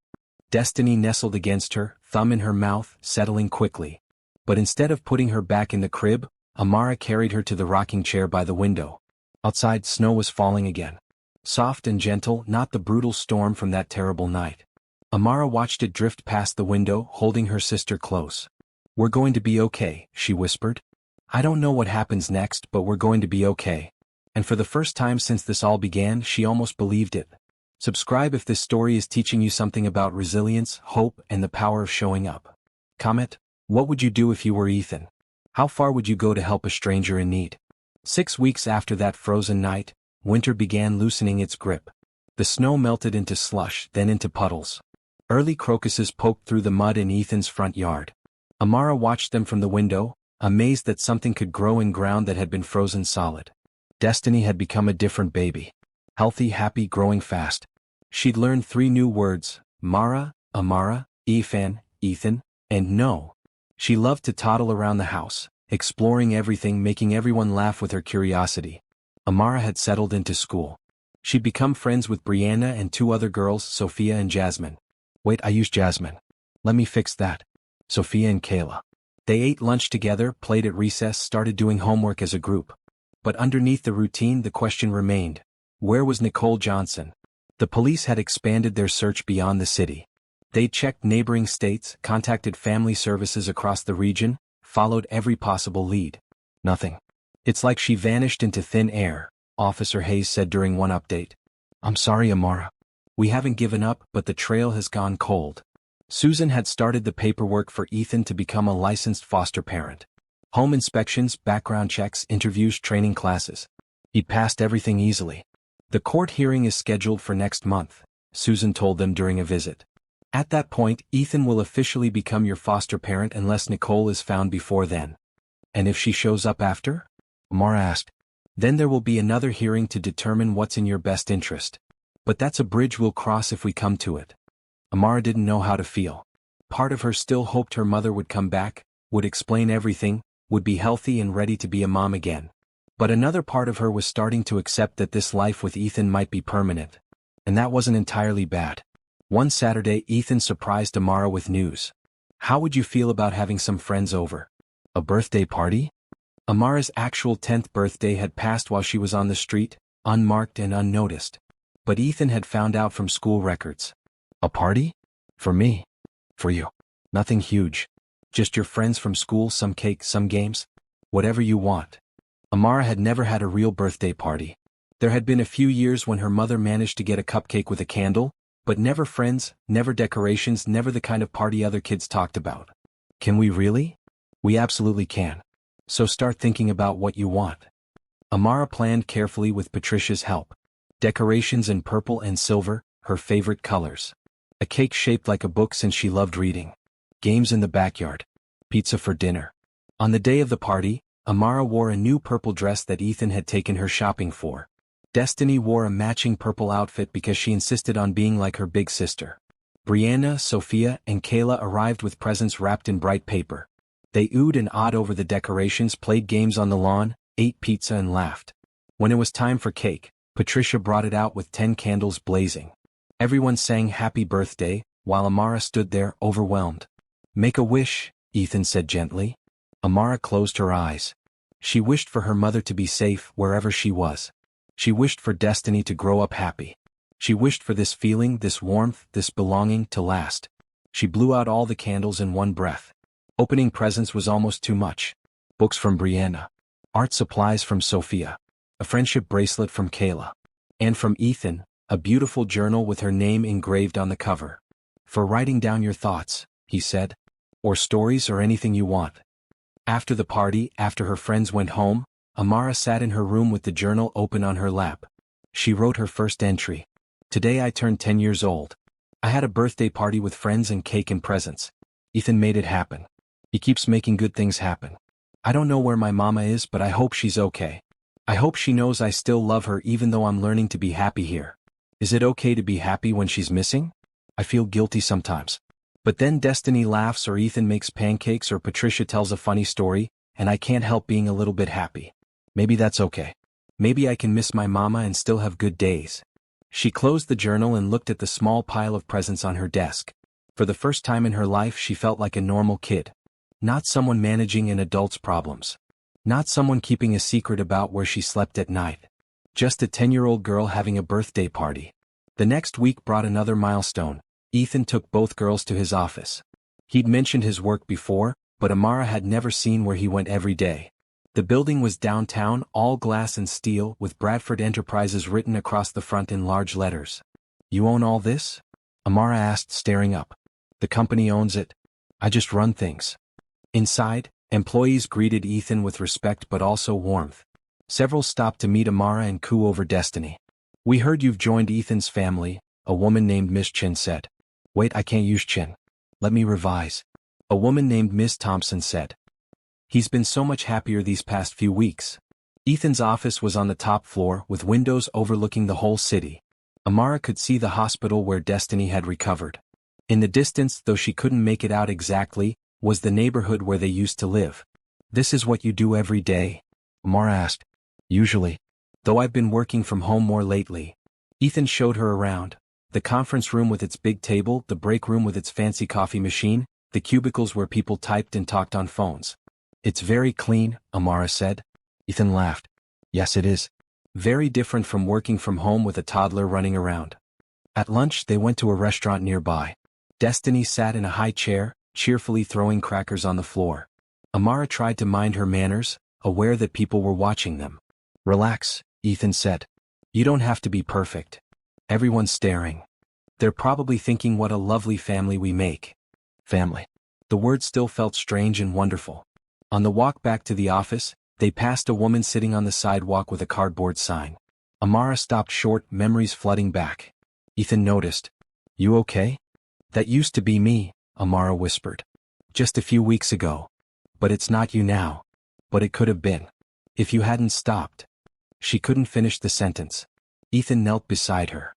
A: Destiny nestled against her, thumb in her mouth, settling quickly. But instead of putting her back in the crib, Amara carried her to the rocking chair by the window. Outside, snow was falling again. Soft and gentle, not the brutal storm from that terrible night. Amara watched it drift past the window, holding her sister close. We're going to be okay, she whispered. I don't know what happens next, but we're going to be okay. And for the first time since this all began, she almost believed it. Subscribe if this story is teaching you something about resilience, hope, and the power of showing up. Comment, what would you do if you were Ethan? How far would you go to help a stranger in need? 6 weeks after that frozen night, winter began loosening its grip. The snow melted into slush, then into puddles. Early crocuses poked through the mud in Ethan's front yard. Amara watched them from the window, amazed that something could grow in ground that had been frozen solid. Destiny had become a different baby. Healthy, happy, growing fast. She'd learned 3 new words: Mara, Amara, Ethan, and no. She loved to toddle around the house, exploring everything, making everyone laugh with her curiosity. Amara had settled into school. She'd become friends with Brianna and 2 other girls, Sophia and Jasmine. Wait, I used Jasmine. Let me fix that. Sophia and Kayla. They ate lunch together, played at recess, started doing homework as a group. But underneath the routine, the question remained: where was Nicole Johnson? The police had expanded their search beyond the city. They checked neighboring states, contacted family services across the region, followed every possible lead. Nothing. It's like she vanished into thin air, Officer Hayes said during one update. I'm sorry, Amara. We haven't given up, but the trail has gone cold. Susan had started the paperwork for Ethan to become a licensed foster parent. Home inspections, background checks, interviews, training classes. He passed everything easily. The court hearing is scheduled for next month, Susan told them during a visit. At that point, Ethan will officially become your foster parent unless Nicole is found before then. And if she shows up after? Amara asked. Then there will be another hearing to determine what's in your best interest. But that's a bridge we'll cross if we come to it. Amara didn't know how to feel. Part of her still hoped her mother would come back, would explain everything, would be healthy and ready to be a mom again. But another part of her was starting to accept that this life with Ethan might be permanent. And that wasn't entirely bad. One Saturday, Ethan surprised Amara with news. How would you feel about having some friends over? A birthday party? Amara's actual 10th birthday had passed while she was on the street, unmarked and unnoticed. But Ethan had found out from school records. A party? For me? For you? Nothing huge. Just your friends from school, some cake, some games? Whatever you want. Amara had never had a real birthday party. There had been a few years when her mother managed to get a cupcake with a candle, but never friends, never decorations, never the kind of party other kids talked about. Can we really? We absolutely can. So start thinking about what you want. Amara planned carefully with Patricia's help. Decorations in purple and silver, her favorite colors. A cake shaped like a book since she loved reading. Games in the backyard. Pizza for dinner. On the day of the party, Amara wore a new purple dress that Ethan had taken her shopping for. Destiny wore a matching purple outfit because she insisted on being like her big sister. Brianna, Sophia, and Kayla arrived with presents wrapped in bright paper. They oohed and awed over the decorations, played games on the lawn, ate pizza and laughed. When it was time for cake, Patricia brought it out with 10 candles blazing. Everyone sang happy birthday, while Amara stood there, overwhelmed. Make a wish, Ethan said gently. Amara closed her eyes. She wished for her mother to be safe wherever she was. She wished for Destiny to grow up happy. She wished for this feeling, this warmth, this belonging to last. She blew out all the candles in one breath. Opening presents was almost too much. Books from Brianna. Art supplies from Sophia. A friendship bracelet from Kayla. And from Ethan, a beautiful journal with her name engraved on the cover. For writing down your thoughts, he said. Or stories or anything you want. After the party, after her friends went home, Amara sat in her room with the journal open on her lap. She wrote her first entry. Today I turned 10 years old. I had a birthday party with friends and cake and presents. Ethan made it happen. He keeps making good things happen. I don't know where my mama is, but I hope she's okay. I hope she knows I still love her even though I'm learning to be happy here. Is it okay to be happy when she's missing? I feel guilty sometimes. But then Destiny laughs or Ethan makes pancakes or Patricia tells a funny story, and I can't help being a little bit happy. Maybe that's okay. Maybe I can miss my mama and still have good days. She closed the journal and looked at the small pile of presents on her desk. For the first time in her life she felt like a normal kid. Not someone managing an adult's problems. Not someone keeping a secret about where she slept at night. Just a 10-year-old girl having a birthday party. The next week brought another milestone. Ethan took both girls to his office. He'd mentioned his work before, but Amara had never seen where he went every day. The building was downtown, all glass and steel, with Bradford Enterprises written across the front in large letters. You own all this? Amara asked, staring up. The company owns it. I just run things. Inside, employees greeted Ethan with respect but also warmth. Several stopped to meet Amara and coo over Destiny. We heard you've joined Ethan's family, a woman named Miss Chin said. Wait, I can't use Chin. Let me revise. A woman named Miss Thompson said. He's been so much happier these past few weeks. Ethan's office was on the top floor with windows overlooking the whole city. Amara could see the hospital where Destiny had recovered. In the distance, though she couldn't make it out exactly, was the neighborhood where they used to live. "This is what you do every day?" Amara asked. "Usually. Though I've been working from home more lately." Ethan showed her around. The conference room with its big table, the break room with its fancy coffee machine, the cubicles where people typed and talked on phones. "It's very clean," Amara said. Ethan laughed. "Yes, it is. Very different from working from home with a toddler running around." At lunch, they went to a restaurant nearby. Destiny sat in a high chair, cheerfully throwing crackers on the floor. Amara tried to mind her manners, aware that people were watching them. "Relax," Ethan said. "You don't have to be perfect. Everyone's staring. They're probably thinking what a lovely family we make." Family. The word still felt strange and wonderful. On the walk back to the office, they passed a woman sitting on the sidewalk with a cardboard sign. Amara stopped short, memories flooding back. Ethan noticed. "You okay?" "That used to be me," Amara whispered. "Just a few weeks ago. But it's not you now. But it could have been. If you hadn't stopped." She couldn't finish the sentence. Ethan knelt beside her.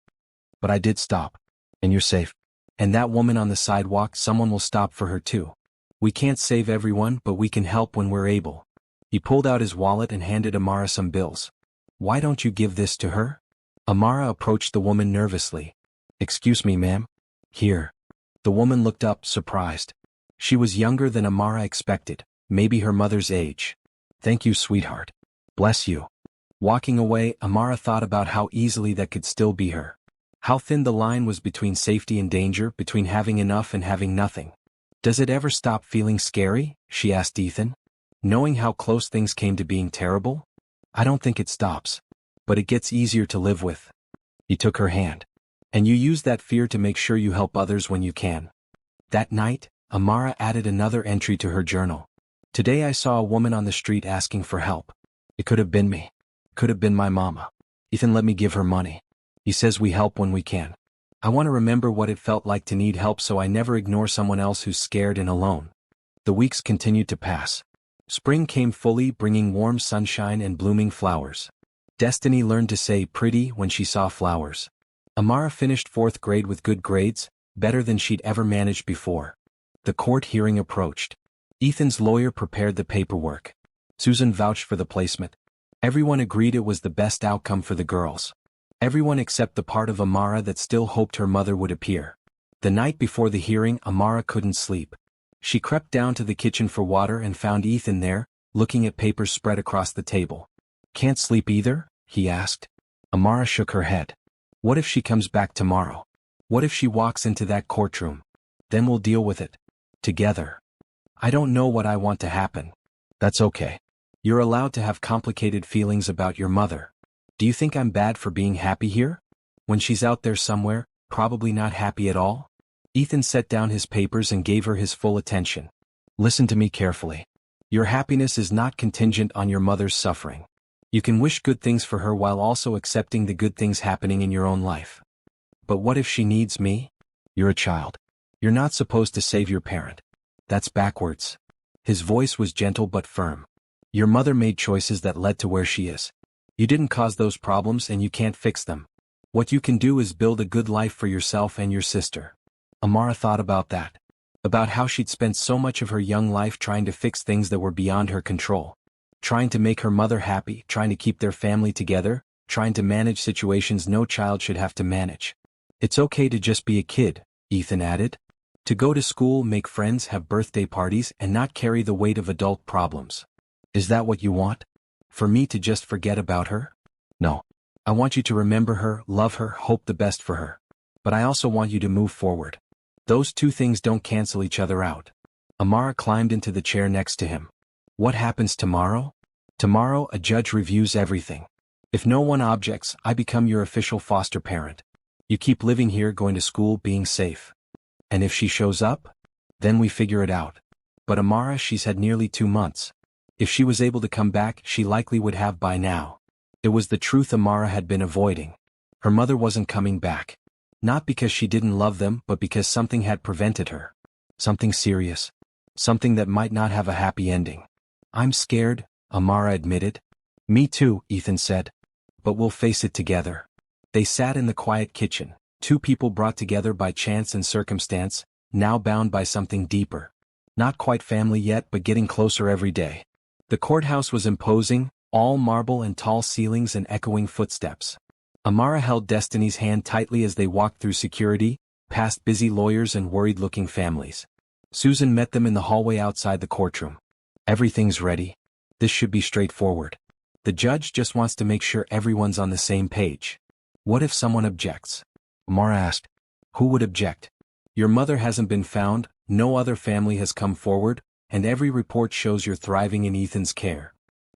A: "But I did stop. And you're safe. And that woman on the sidewalk, someone will stop for her too. We can't save everyone, but we can help when we're able." He pulled out his wallet and handed Amara some bills. "Why don't you give this to her?" Amara approached the woman nervously. "Excuse me, ma'am." "Here." The woman looked up, surprised. She was younger than Amara expected, maybe her mother's age. "Thank you, sweetheart. Bless you." Walking away, Amara thought about how easily that could still be her. How thin the line was between safety and danger, between having enough and having nothing. "Does it ever stop feeling scary?" she asked Ethan. "Knowing how close things came to being terrible?" "I don't think it stops. But it gets easier to live with." He took her hand. "And you use that fear to make sure you help others when you can." That night, Amara added another entry to her journal. "Today I saw a woman on the street asking for help. It could have been me. Could have been my mama. Ethan let me give her money. He says we help when we can. I want to remember what it felt like to need help so I never ignore someone else who's scared and alone." The weeks continued to pass. Spring came fully, bringing warm sunshine and blooming flowers. Destiny learned to say pretty when she saw flowers. Amara finished 4th grade with good grades, better than she'd ever managed before. The court hearing approached. Ethan's lawyer prepared the paperwork. Susan vouched for the placement. Everyone agreed it was the best outcome for the girls. Everyone except the part of Amara that still hoped her mother would appear. The night before the hearing, Amara couldn't sleep. She crept down to the kitchen for water and found Ethan there, looking at papers spread across the table. "Can't sleep either?" he asked. Amara shook her head. "What if she comes back tomorrow? What if she walks into that courtroom? Then we'll deal with it. Together. I don't know what I want to happen." "That's okay. You're allowed to have complicated feelings about your mother. Do you think I'm bad for being happy here? When she's out there somewhere, probably not happy at all?" Ethan set down his papers and gave her his full attention. "Listen to me carefully. Your happiness is not contingent on your mother's suffering. You can wish good things for her while also accepting the good things happening in your own life. But what if she needs me? You're a child. You're not supposed to save your parent. That's backwards." His voice was gentle but firm. "Your mother made choices that led to where she is. You didn't cause those problems and you can't fix them. What you can do is build a good life for yourself and your sister." Amara thought about that. About how she'd spent so much of her young life trying to fix things that were beyond her control. Trying to make her mother happy, trying to keep their family together, trying to manage situations no child should have to manage. "It's okay to just be a kid," Ethan added. "To go to school, make friends, have birthday parties, and not carry the weight of adult problems. Is that what you want? For me to just forget about her? No. I want you to remember her, love her, hope the best for her. But I also want you to move forward. Those two things don't cancel each other out." Amara climbed into the chair next to him. "What happens tomorrow?" "Tomorrow, a judge reviews everything. If no one objects, I become your official foster parent. You keep living here, going to school, being safe. And if she shows up? Then we figure it out. But Amara, she's had nearly 2 months. If she was able to come back, she likely would have by now." It was the truth Amara had been avoiding. Her mother wasn't coming back. Not because she didn't love them, but because something had prevented her. Something serious. Something that might not have a happy ending. I'm scared, Amara admitted. Me too, Ethan said. But we'll face it together. They sat in the quiet kitchen, two people brought together by chance and circumstance, now bound by something deeper. Not quite family yet, but getting closer every day. The courthouse was imposing, all marble and tall ceilings and echoing footsteps. Amara held Destiny's hand tightly as they walked through security, past busy lawyers and worried-looking families. Susan met them in the hallway outside the courtroom. Everything's ready. This should be straightforward. The judge just wants to make sure everyone's on the same page. What if someone objects? Amara asked. Who would object? Your mother hasn't been found, no other family has come forward, and every report shows you're thriving in Ethan's care.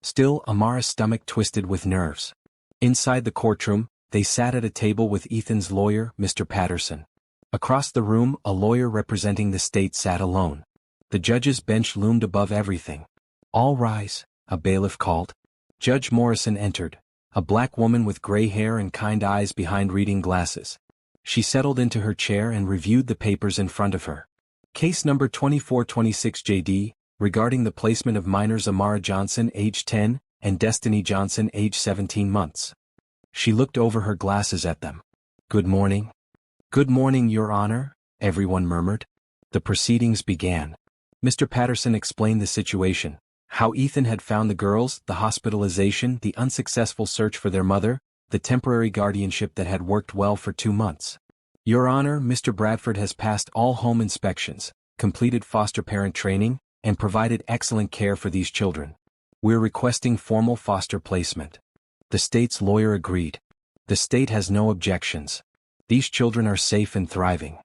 A: Still, Amara's stomach twisted with nerves. Inside the courtroom, they sat at a table with Ethan's lawyer, Mr. Patterson. Across the room, a lawyer representing the state sat alone. The judge's bench loomed above everything. All rise, a bailiff called. Judge Morrison entered, a black woman with gray hair and kind eyes behind reading glasses. She settled into her chair and reviewed the papers in front of her. Case number 2426 JD, regarding the placement of minors Amara Johnson age 10 and Destiny Johnson age 17 months. She looked over her glasses at them. Good morning. Good morning, Your Honor, everyone murmured. The proceedings began. Mr. Patterson explained the situation, how Ethan had found the girls, the hospitalization, the unsuccessful search for their mother, the temporary guardianship that had worked well for 2 months. Your Honor, Mr. Bradford has passed all home inspections, completed foster parent training, and provided excellent care for these children. We're requesting formal foster placement. The state's lawyer agreed. The state has no objections. These children are safe and thriving.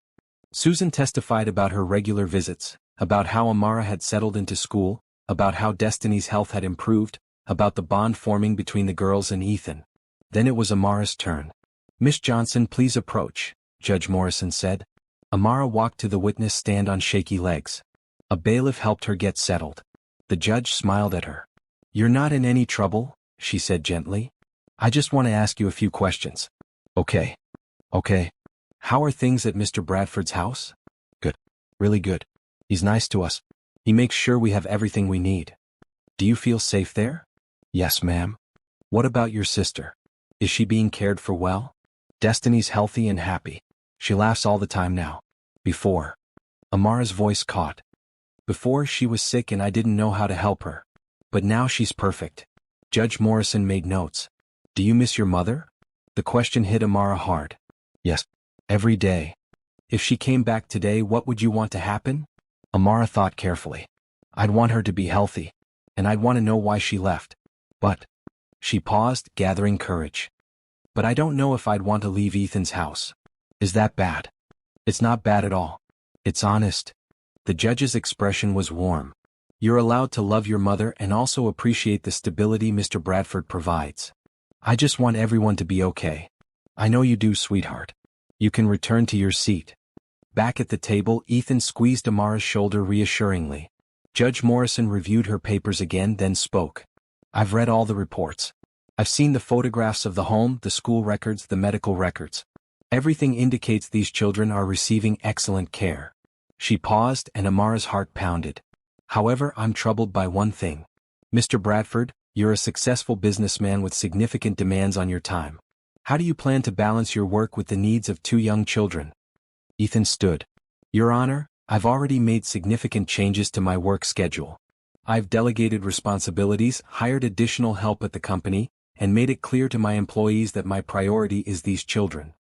A: Susan testified about her regular visits, about how Amara had settled into school, about how Destiny's health had improved, about the bond forming between the girls and Ethan. Then it was Amara's turn. Miss Johnson, please approach, Judge Morrison said. Amara walked to the witness stand on shaky legs. A bailiff helped her get settled. The judge smiled at her. You're not in any trouble, she said gently. I just want to ask you a few questions. Okay. How are things at Mr. Bradford's house? Good. Really good. He's nice to us. He makes sure we have everything we need. Do you feel safe there? Yes, ma'am. What about your sister? Is she being cared for well? Destiny's healthy and happy. She laughs all the time now. Before. Amara's voice caught. Before, she was sick and I didn't know how to help her. But now she's perfect. Judge Morrison made notes. Do you miss your mother? The question hit Amara hard. Yes. Every day. If she came back today, what would you want to happen? Amara thought carefully. I'd want her to be healthy. And I'd want to know why she left. But. She paused, gathering courage. But I don't know if I'd want to leave Ethan's house. Is that bad? It's not bad at all. It's honest. The judge's expression was warm. You're allowed to love your mother and also appreciate the stability Mr. Bradford provides. I just want everyone to be okay. I know you do, sweetheart. You can return to your seat. Back at the table, Ethan squeezed Amara's shoulder reassuringly. Judge Morrison reviewed her papers again, then spoke. I've read all the reports. I've seen the photographs of the home, the school records, the medical records. Everything indicates these children are receiving excellent care. She paused and Amara's heart pounded. However, I'm troubled by one thing. Mr. Bradford, you're a successful businessman with significant demands on your time. How do you plan to balance your work with the needs of 2 young children? Ethan stood. Your Honor, I've already made significant changes to my work schedule. I've delegated responsibilities, hired additional help at the company, and made it clear to my employees that my priority is these children.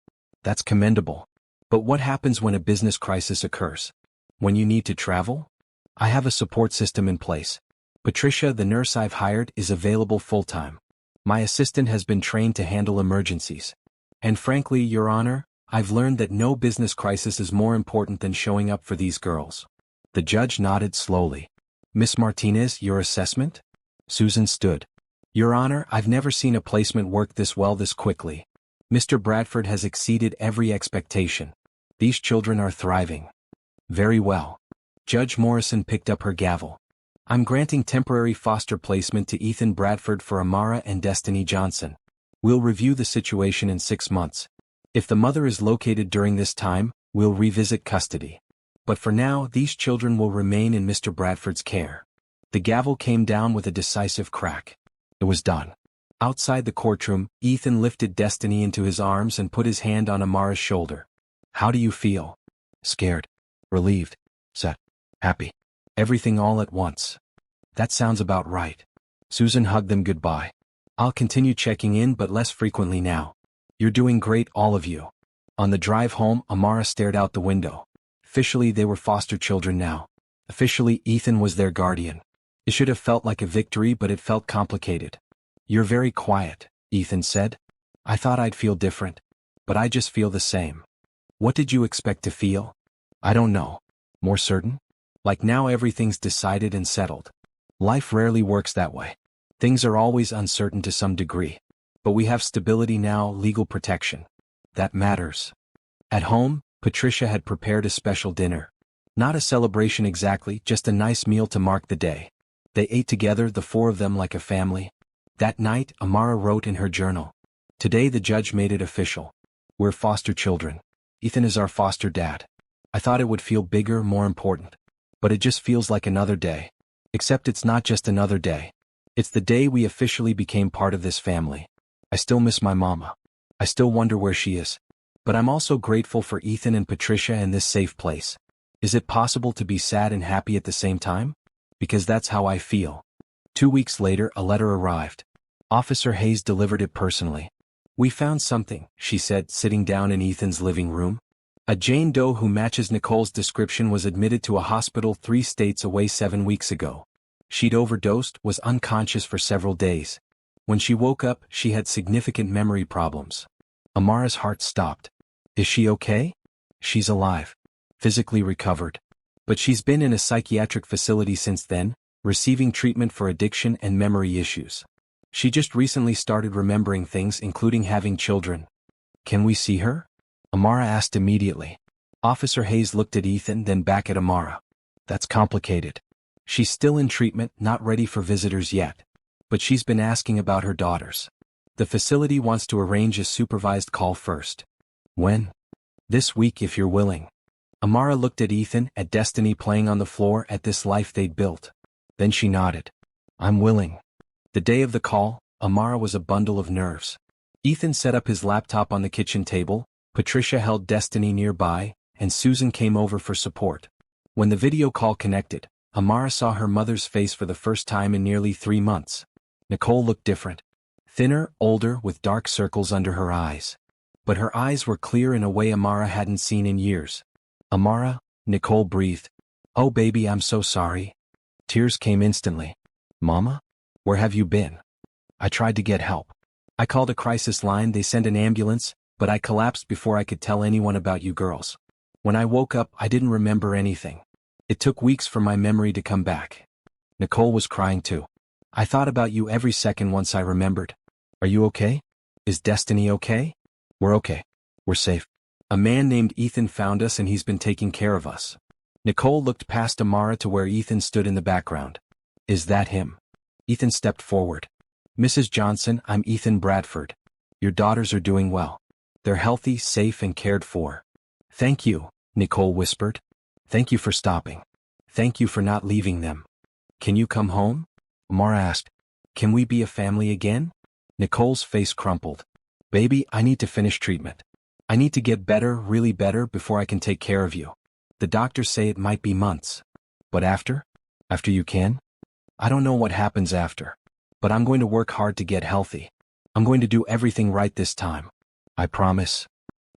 A: That's commendable. But what happens when a business crisis occurs? When you need to travel? I have a support system in place. Patricia, the nurse I've hired, is available full-time. My assistant has been trained to handle emergencies. And frankly, Your Honor, I've learned that no business crisis is more important than showing up for these girls. The judge nodded slowly. Miss Martinez, your assessment? Susan stood. Your Honor, I've never seen a placement work this well this quickly. Mr. Bradford has exceeded every expectation. These children are thriving. Very well. Judge Morrison picked up her gavel. I'm granting temporary foster placement to Ethan Bradford for Amara and Destiny Johnson. We'll review the situation in 6 months. If the mother is located during this time, we'll revisit custody. But for now, these children will remain in Mr. Bradford's care. The gavel came down with a decisive crack. It was done. Outside the courtroom, Ethan lifted Destiny into his arms and put his hand on Amara's shoulder. How do you feel? Scared. Relieved. Sad. Happy. Everything all at once. That sounds about right. Susan hugged them goodbye. I'll continue checking in but less frequently now. You're doing great, all of you. On the drive home, Amara stared out the window. Officially, they were foster children now. Officially, Ethan was their guardian. It should have felt like a victory, but it felt complicated. You're very quiet, Ethan said. I thought I'd feel different. But I just feel the same. What did you expect to feel? I don't know. More certain? Like now everything's decided and settled. Life rarely works that way. Things are always uncertain to some degree. But we have stability now, legal protection. That matters. At home, Patricia had prepared a special dinner. Not a celebration exactly, just a nice meal to mark the day. They ate together, the four of them, like a family. That night, Amara wrote in her journal. Today the judge made it official. We're foster children. Ethan is our foster dad. I thought it would feel bigger, more important. But it just feels like another day. Except it's not just another day. It's the day we officially became part of this family. I still miss my mama. I still wonder where she is. But I'm also grateful for Ethan and Patricia and this safe place. Is it possible to be sad and happy at the same time? Because that's how I feel. 2 weeks later, a letter arrived. Officer Hayes delivered it personally. We found something, she said, sitting down in Ethan's living room. A Jane Doe who matches Nicole's description was admitted to a hospital 3 states away 7 weeks ago. She'd overdosed, was unconscious for several days. When she woke up, she had significant memory problems. Amara's heart stopped. Is she okay? She's alive. Physically recovered. But she's been in a psychiatric facility since then, receiving treatment for addiction and memory issues. She just recently started remembering things, including having children. Can we see her? Amara asked immediately. Officer Hayes looked at Ethan, then back at Amara. That's complicated. She's still in treatment, not ready for visitors yet. But she's been asking about her daughters. The facility wants to arrange a supervised call first. When? This week if you're willing. Amara looked at Ethan, at Destiny playing on the floor, at this life they'd built. Then she nodded. I'm willing. The day of the call, Amara was a bundle of nerves. Ethan set up his laptop on the kitchen table, Patricia held Destiny nearby, and Susan came over for support. When the video call connected, Amara saw her mother's face for the first time in nearly 3 months. Nicole looked different. Thinner, older, with dark circles under her eyes. But her eyes were clear in a way Amara hadn't seen in years. Amara, Nicole breathed. Oh baby, I'm so sorry. Tears came instantly. Mama? Where have you been? I tried to get help. I called a crisis line, they sent an ambulance, but I collapsed before I could tell anyone about you girls. When I woke up, I didn't remember anything. It took weeks for my memory to come back. Nicole was crying too. I thought about you every second once I remembered. Are you okay? Is Destiny okay? We're okay. We're safe. A man named Ethan found us and he's been taking care of us. Nicole looked past Amara to where Ethan stood in the background. Is that him? Ethan stepped forward. Mrs. Johnson, I'm Ethan Bradford. Your daughters are doing well. They're healthy, safe, and cared for. Thank you, Nicole whispered. Thank you for stopping. Thank you for not leaving them. Can you come home? Amara asked. Can we be a family again? Nicole's face crumpled. Baby, I need to finish treatment. I need to get better, really better, before I can take care of you. The doctors say it might be months. But after? After you can? I don't know what happens after. But I'm going to work hard to get healthy. I'm going to do everything right this time. I promise.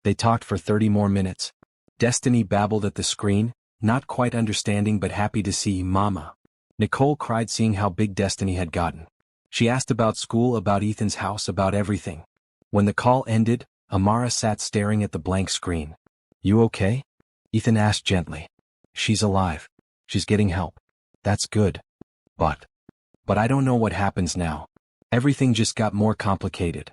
A: They talked for 30 more minutes. Destiny babbled at the screen, not quite understanding but happy to see Mama. Nicole cried seeing how big Destiny had gotten. She asked about school, about Ethan's house, about everything. When the call ended, Amara sat staring at the blank screen. You okay? Ethan asked gently. She's alive. She's getting help. That's good. But I don't know what happens now. Everything just got more complicated.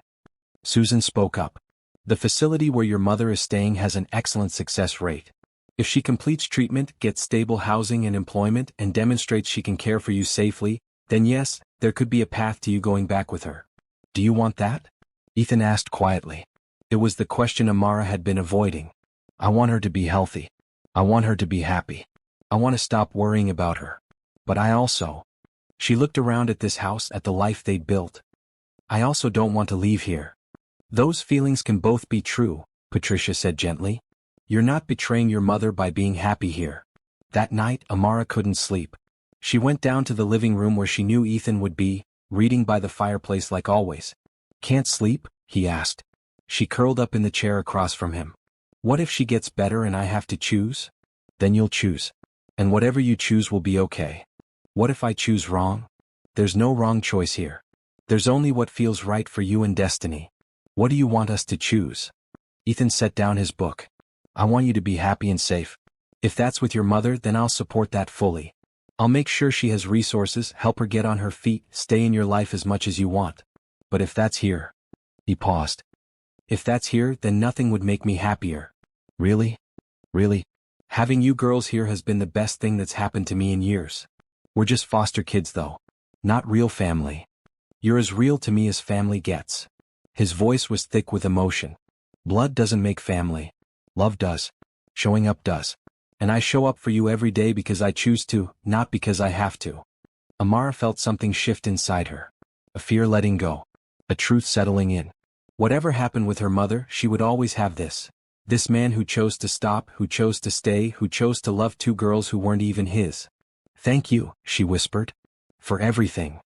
A: Susan spoke up. The facility where your mother is staying has an excellent success rate. If she completes treatment, gets stable housing and employment, and demonstrates she can care for you safely, then yes, there could be a path to you going back with her. Do you want that? Ethan asked quietly. It was the question Amara had been avoiding. I want her to be healthy. I want her to be happy. I want to stop worrying about her. But I also... She looked around at this house, at the life they'd built. I also don't want to leave here. Those feelings can both be true, Patricia said gently. You're not betraying your mother by being happy here. That night, Amara couldn't sleep. She went down to the living room where she knew Ethan would be, reading by the fireplace like always. Can't sleep? He asked. She curled up in the chair across from him. What if she gets better and I have to choose? Then you'll choose. And whatever you choose will be okay. What if I choose wrong? There's no wrong choice here. There's only what feels right for you and destiny. What do you want us to choose? Ethan set down his book. I want you to be happy and safe. If that's with your mother, then I'll support that fully. I'll make sure she has resources, help her get on her feet, stay in your life as much as you want. But if that's here... He paused. If that's here, then nothing would make me happier. Really? Really? Having you girls here has been the best thing that's happened to me in years. We're just foster kids though. Not real family. You're as real to me as family gets. His voice was thick with emotion. Blood doesn't make family. Love does. Showing up does. And I show up for you every day because I choose to, not because I have to. Amara felt something shift inside her. A fear letting go. A truth settling in. Whatever happened with her mother, she would always have this. This man who chose to stop, who chose to stay, who chose to love two girls who weren't even his. Thank you, she whispered. For everything.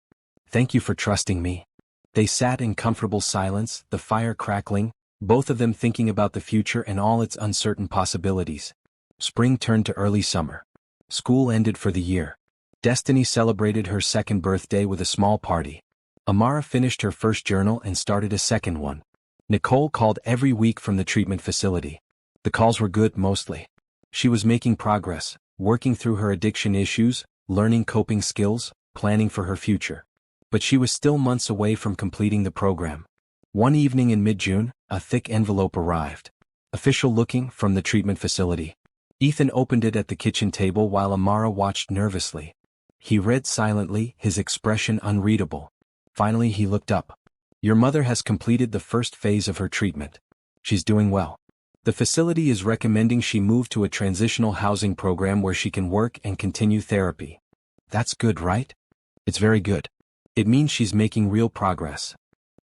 A: Thank you for trusting me. They sat in comfortable silence, the fire crackling, both of them thinking about the future and all its uncertain possibilities. Spring turned to early summer. School ended for the year. Destiny celebrated her second birthday with a small party. Amara finished her first journal and started a second one. Nicole called every week from the treatment facility. The calls were good mostly. She was making progress, working through her addiction issues, learning coping skills, planning for her future. But she was still months away from completing the program. One evening in mid-June, a thick envelope arrived. Official looking, from the treatment facility. Ethan opened it at the kitchen table while Amara watched nervously. He read silently, his expression unreadable. Finally he looked up. Your mother has completed the first phase of her treatment. She's doing well. The facility is recommending she move to a transitional housing program where she can work and continue therapy. That's good, right? It's very good. It means she's making real progress.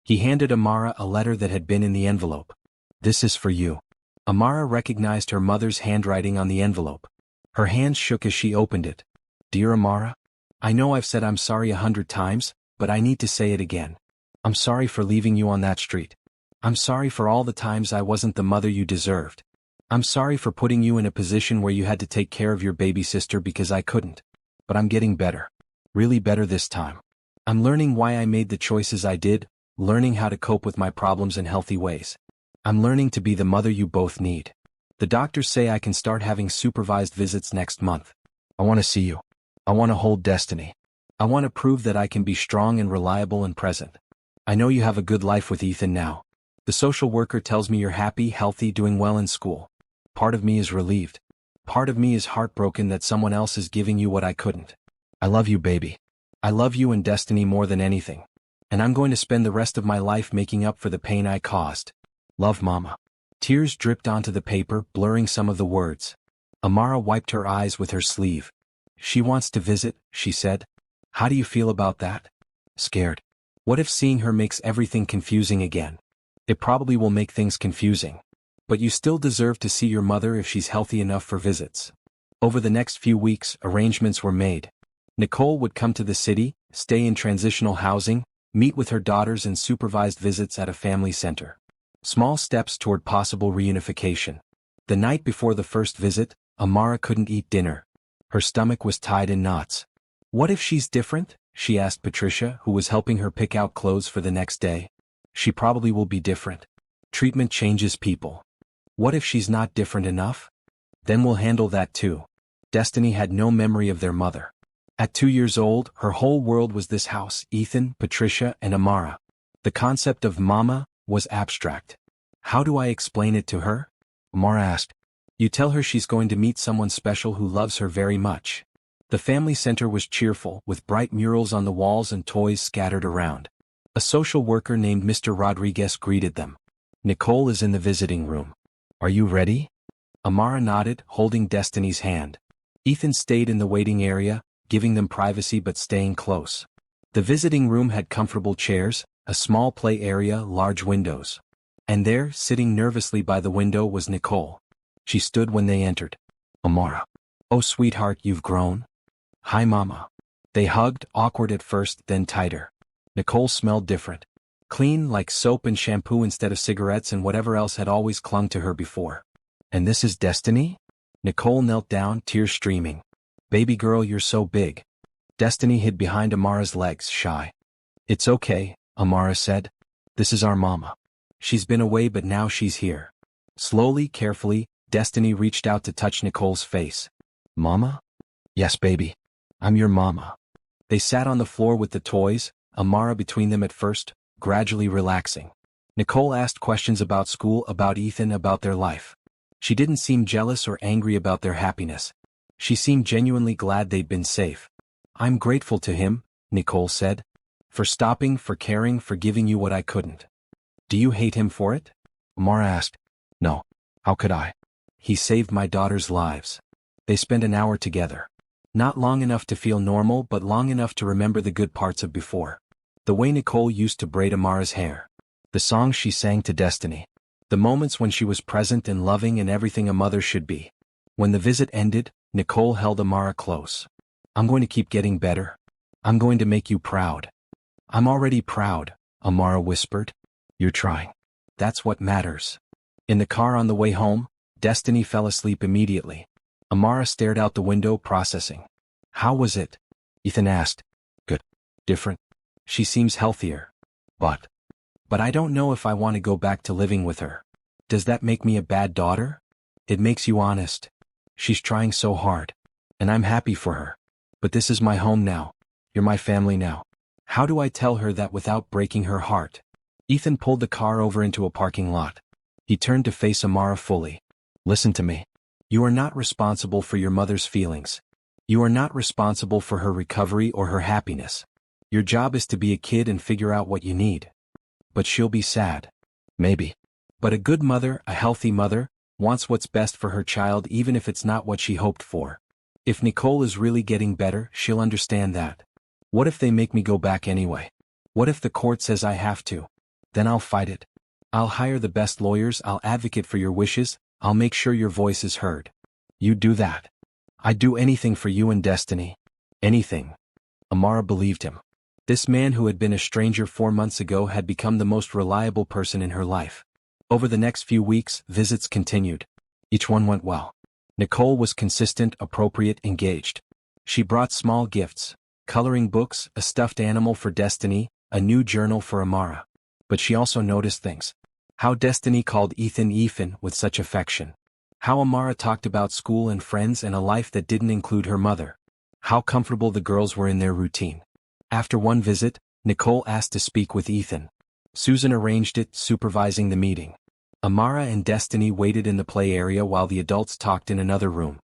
A: He handed Amara a letter that had been in the envelope. This is for you. Amara recognized her mother's handwriting on the envelope. Her hands shook as she opened it. Dear Amara, I know I've said I'm sorry 100 times, but I need to say it again. I'm sorry for leaving you on that street. I'm sorry for all the times I wasn't the mother you deserved. I'm sorry for putting you in a position where you had to take care of your baby sister because I couldn't. But I'm getting better. Really better this time. I'm learning why I made the choices I did, learning how to cope with my problems in healthy ways. I'm learning to be the mother you both need. The doctors say I can start having supervised visits next month. I want to see you. I want to hold Destiny. I want to prove that I can be strong and reliable and present. I know you have a good life with Ethan now. The social worker tells me you're happy, healthy, doing well in school. Part of me is relieved. Part of me is heartbroken that someone else is giving you what I couldn't. I love you, baby. I love you and Destiny more than anything. And I'm going to spend the rest of my life making up for the pain I caused. Love, Mama. Tears dripped onto the paper, blurring some of the words. Amara wiped her eyes with her sleeve. She wants to visit, she said. How do you feel about that? Scared. What if seeing her makes everything confusing again? It probably will make things confusing. But you still deserve to see your mother if she's healthy enough for visits. Over the next few weeks, arrangements were made. Nicole would come to the city, stay in transitional housing, meet with her daughters and supervised visits at a family center. Small steps toward possible reunification. The night before the first visit, Amara couldn't eat dinner. Her stomach was tied in knots. What if she's different? She asked Patricia, who was helping her pick out clothes for the next day. She probably will be different. Treatment changes people. What if she's not different enough? Then we'll handle that too. Destiny had no memory of their mother. At 2 years old, her whole world was this house, Ethan, Patricia, and Amara. The concept of mama was abstract. How do I explain it to her? Amara asked. You tell her she's going to meet someone special who loves her very much. The family center was cheerful, with bright murals on the walls and toys scattered around. A social worker named Mr. Rodriguez greeted them. Nicole is in the visiting room. Are you ready? Amara nodded, holding Destiny's hand. Ethan stayed in the waiting area, giving them privacy but staying close. The visiting room had comfortable chairs, a small play area, large windows. And there, sitting nervously by the window, was Nicole. She stood when they entered. Amara. Oh sweetheart, you've grown. Hi mama. They hugged, awkward at first, then tighter. Nicole smelled different. Clean, like soap and shampoo instead of cigarettes and whatever else had always clung to her before. And this is Destiny? Nicole knelt down, tears streaming. Baby girl, you're so big. Destiny hid behind Amara's legs, shy. It's okay, Amara said. This is our mama. She's been away but now she's here. Slowly, carefully, Destiny reached out to touch Nicole's face. Mama? Yes, baby. I'm your mama. They sat on the floor with the toys, Amara between them at first, gradually relaxing. Nicole asked questions about school, about Ethan, about their life. She didn't seem jealous or angry about their happiness. She seemed genuinely glad they'd been safe. I'm grateful to him, Nicole said. For stopping, for caring, for giving you what I couldn't. Do you hate him for it? Amara asked. No. How could I? He saved my daughter's lives. They spent an hour together. Not long enough to feel normal but long enough to remember the good parts of before. The way Nicole used to braid Amara's hair. The songs she sang to Destiny. The moments when she was present and loving and everything a mother should be. When the visit ended, Nicole held Amara close. I'm going to keep getting better. I'm going to make you proud. I'm already proud, Amara whispered. You're trying. That's what matters. In the car on the way home, Destiny fell asleep immediately. Amara stared out the window, processing. How was it? Ethan asked. Good. Different. She seems healthier. But I don't know if I want to go back to living with her. Does that make me a bad daughter? It makes you honest. She's trying so hard. And I'm happy for her. But this is my home now. You're my family now. How do I tell her that without breaking her heart? Ethan pulled the car over into a parking lot. He turned to face Amara fully. Listen to me. You are not responsible for your mother's feelings. You are not responsible for her recovery or her happiness. Your job is to be a kid and figure out what you need. But she'll be sad. Maybe. But a good mother, a healthy mother, wants what's best for her child even if it's not what she hoped for. If Nicole is really getting better, she'll understand that. What if they make me go back anyway? What if the court says I have to? Then I'll fight it. I'll hire the best lawyers, I'll advocate for your wishes, I'll make sure your voice is heard. You do that. I'd do anything for you and Destiny. Anything. Amara believed him. This man who had been a stranger 4 months ago had become the most reliable person in her life. Over the next few weeks, visits continued. Each one went well. Nicole was consistent, appropriate, engaged. She brought small gifts, coloring books, a stuffed animal for Destiny, a new journal for Amara. But she also noticed things. How Destiny called Ethan with such affection. How Amara talked about school and friends and a life that didn't include her mother. How comfortable the girls were in their routine. After one visit, Nicole asked to speak with Ethan. Susan arranged it, supervising the meeting. Amara and Destiny waited in the play area while the adults talked in another room.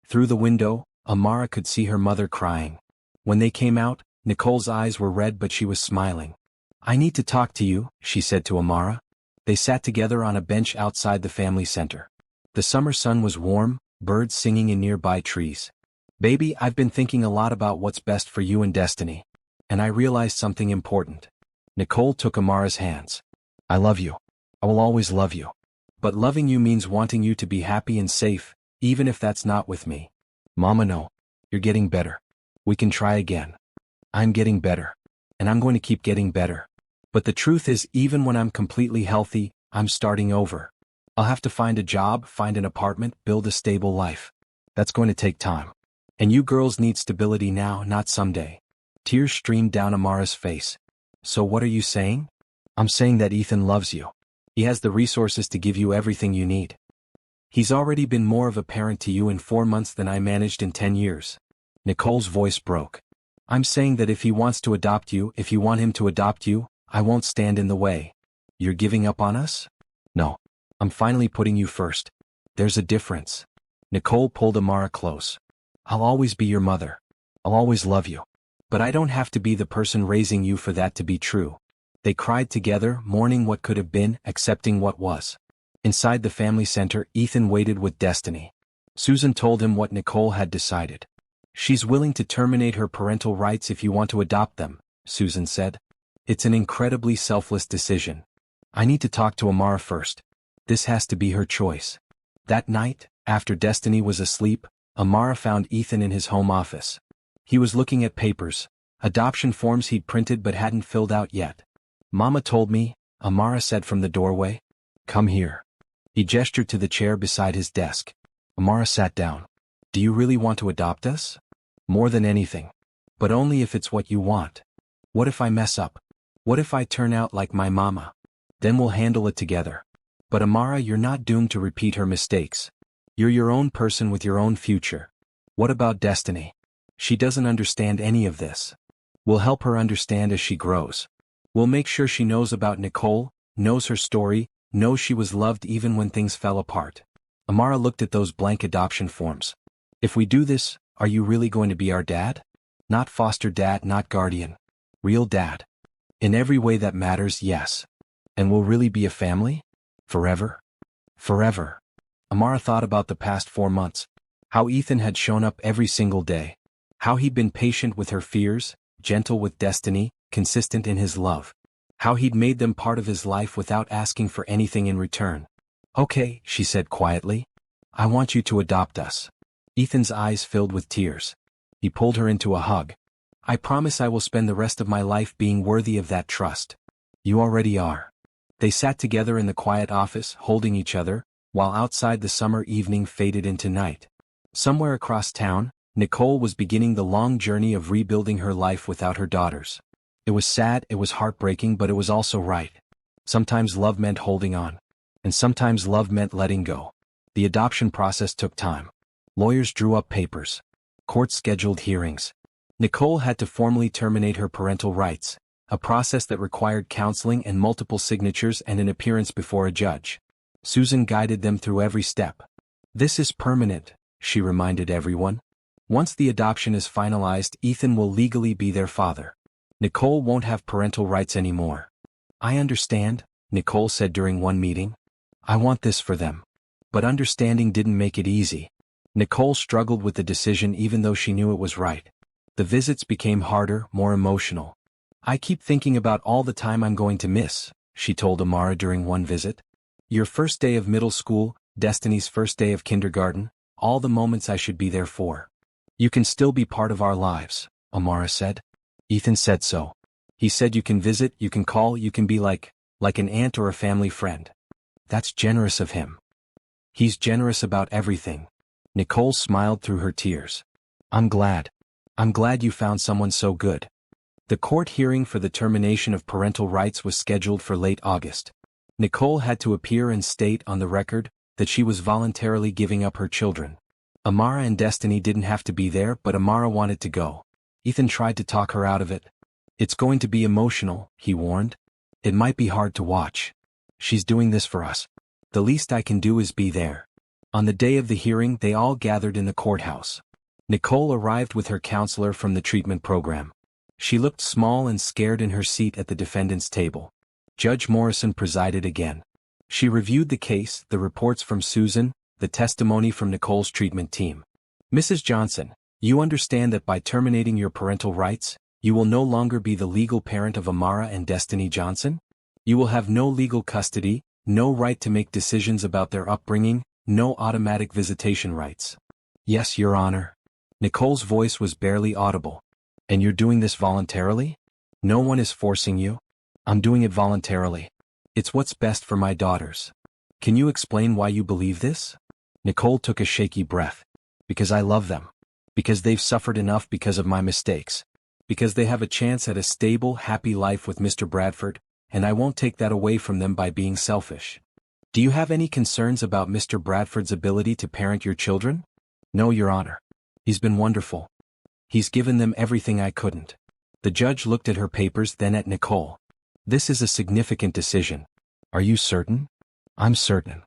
A: Through the window, Amara could see her mother crying. When they came out, Nicole's eyes were red but she was smiling. I need to talk to you, she said to Amara. They sat together on a bench outside the family center. The summer sun was warm, birds singing in nearby trees. Baby, I've been thinking a lot about what's best for you and Destiny. And I realized something important. Nicole took Amara's hands. I love you. I will always love you. But loving you means wanting you to be happy and safe, even if that's not with me. Mama, no. You're getting better. We can try again. I'm getting better. And I'm going to keep getting better. But the truth is, even when I'm completely healthy, I'm starting over. I'll have to find a job, find an apartment, build a stable life. That's going to take time. And you girls need stability now, not someday. Tears streamed down Amara's face. So what are you saying? I'm saying that Ethan loves you. He has the resources to give you everything you need. He's already been more of a parent to you in 4 months than I managed in 10 years. Nicole's voice broke. I'm saying that if he wants to adopt you, if you want him to adopt you, I won't stand in the way. You're giving up on us? No. I'm finally putting you first. There's a difference. Nicole pulled Amara close. I'll always be your mother. I'll always love you. But I don't have to be the person raising you for that to be true. They cried together, mourning what could have been, accepting what was. Inside the family center, Ethan waited with Destiny. Susan told him what Nicole had decided. She's willing to terminate her parental rights if you want to adopt them, Susan said. It's an incredibly selfless decision. I need to talk to Amara first. This has to be her choice. That night, after Destiny was asleep, Amara found Ethan in his home office. He was looking at papers, adoption forms he'd printed but hadn't filled out yet. Mama told me, Amara said from the doorway. Come here. He gestured to the chair beside his desk. Amara sat down. Do you really want to adopt us? More than anything. But only if it's what you want. What if I mess up? What if I turn out like my mama? Then we'll handle it together. But Amara, you're not doomed to repeat her mistakes. You're your own person with your own future. What about Destiny? She doesn't understand any of this. We'll help her understand as she grows. We'll make sure she knows about Nicole, knows her story, knows she was loved even when things fell apart. Amara looked at those blank adoption forms. If we do this, are you really going to be our dad? Not foster dad, not guardian. Real dad. In every way that matters, yes. And we'll really be a family? Forever? Forever. Amara thought about the past 4 months. How Ethan had shown up every single day. How he'd been patient with her fears, gentle with Destiny, consistent in his love. How he'd made them part of his life without asking for anything in return. Okay, she said quietly. I want you to adopt us. Ethan's eyes filled with tears. He pulled her into a hug. I promise I will spend the rest of my life being worthy of that trust. You already are. They sat together in the quiet office, holding each other, while outside the summer evening faded into night. Somewhere across town, Nicole was beginning the long journey of rebuilding her life without her daughters. It was sad, it was heartbreaking, but it was also right. Sometimes love meant holding on. And sometimes love meant letting go. The adoption process took time. Lawyers drew up papers. Courts scheduled hearings. Nicole had to formally terminate her parental rights, a process that required counseling and multiple signatures and an appearance before a judge. Susan guided them through every step. This is permanent, she reminded everyone. Once the adoption is finalized, Ethan will legally be their father. Nicole won't have parental rights anymore. I understand, Nicole said during one meeting. I want this for them. But understanding didn't make it easy. Nicole struggled with the decision even though she knew it was right. The visits became harder, more emotional. I keep thinking about all the time I'm going to miss, she told Amara during one visit. Your first day of middle school, Destiny's first day of kindergarten, all the moments I should be there for. You can still be part of our lives, Amara said. Ethan said so. He said you can visit, you can call, you can be like an aunt or a family friend. That's generous of him. He's generous about everything. Nicole smiled through her tears. I'm glad. I'm glad you found someone so good. The court hearing for the termination of parental rights was scheduled for late August. Nicole had to appear and state on the record that she was voluntarily giving up her children. Amara and Destiny didn't have to be there, but Amara wanted to go. Ethan tried to talk her out of it. It's going to be emotional, he warned. It might be hard to watch. She's doing this for us. The least I can do is be there. On the day of the hearing, they all gathered in the courthouse. Nicole arrived with her counselor from the treatment program. She looked small and scared in her seat at the defendant's table. Judge Morrison presided again. She reviewed the case, the reports from Susan, the testimony from Nicole's treatment team. Mrs. Johnson, you understand that by terminating your parental rights, you will no longer be the legal parent of Amara and Destiny Johnson? You will have no legal custody, no right to make decisions about their upbringing, no automatic visitation rights. Yes, Your Honor. Nicole's voice was barely audible. And you're doing this voluntarily? No one is forcing you. I'm doing it voluntarily. It's what's best for my daughters. Can you explain why you believe this? Nicole took a shaky breath. Because I love them. Because they've suffered enough because of my mistakes. Because they have a chance at a stable, happy life with Mr. Bradford, and I won't take that away from them by being selfish. Do you have any concerns about Mr. Bradford's ability to parent your children? No, Your Honor. He's been wonderful. He's given them everything I couldn't. The judge looked at her papers, then at Nicole. This is a significant decision. Are you certain? I'm certain.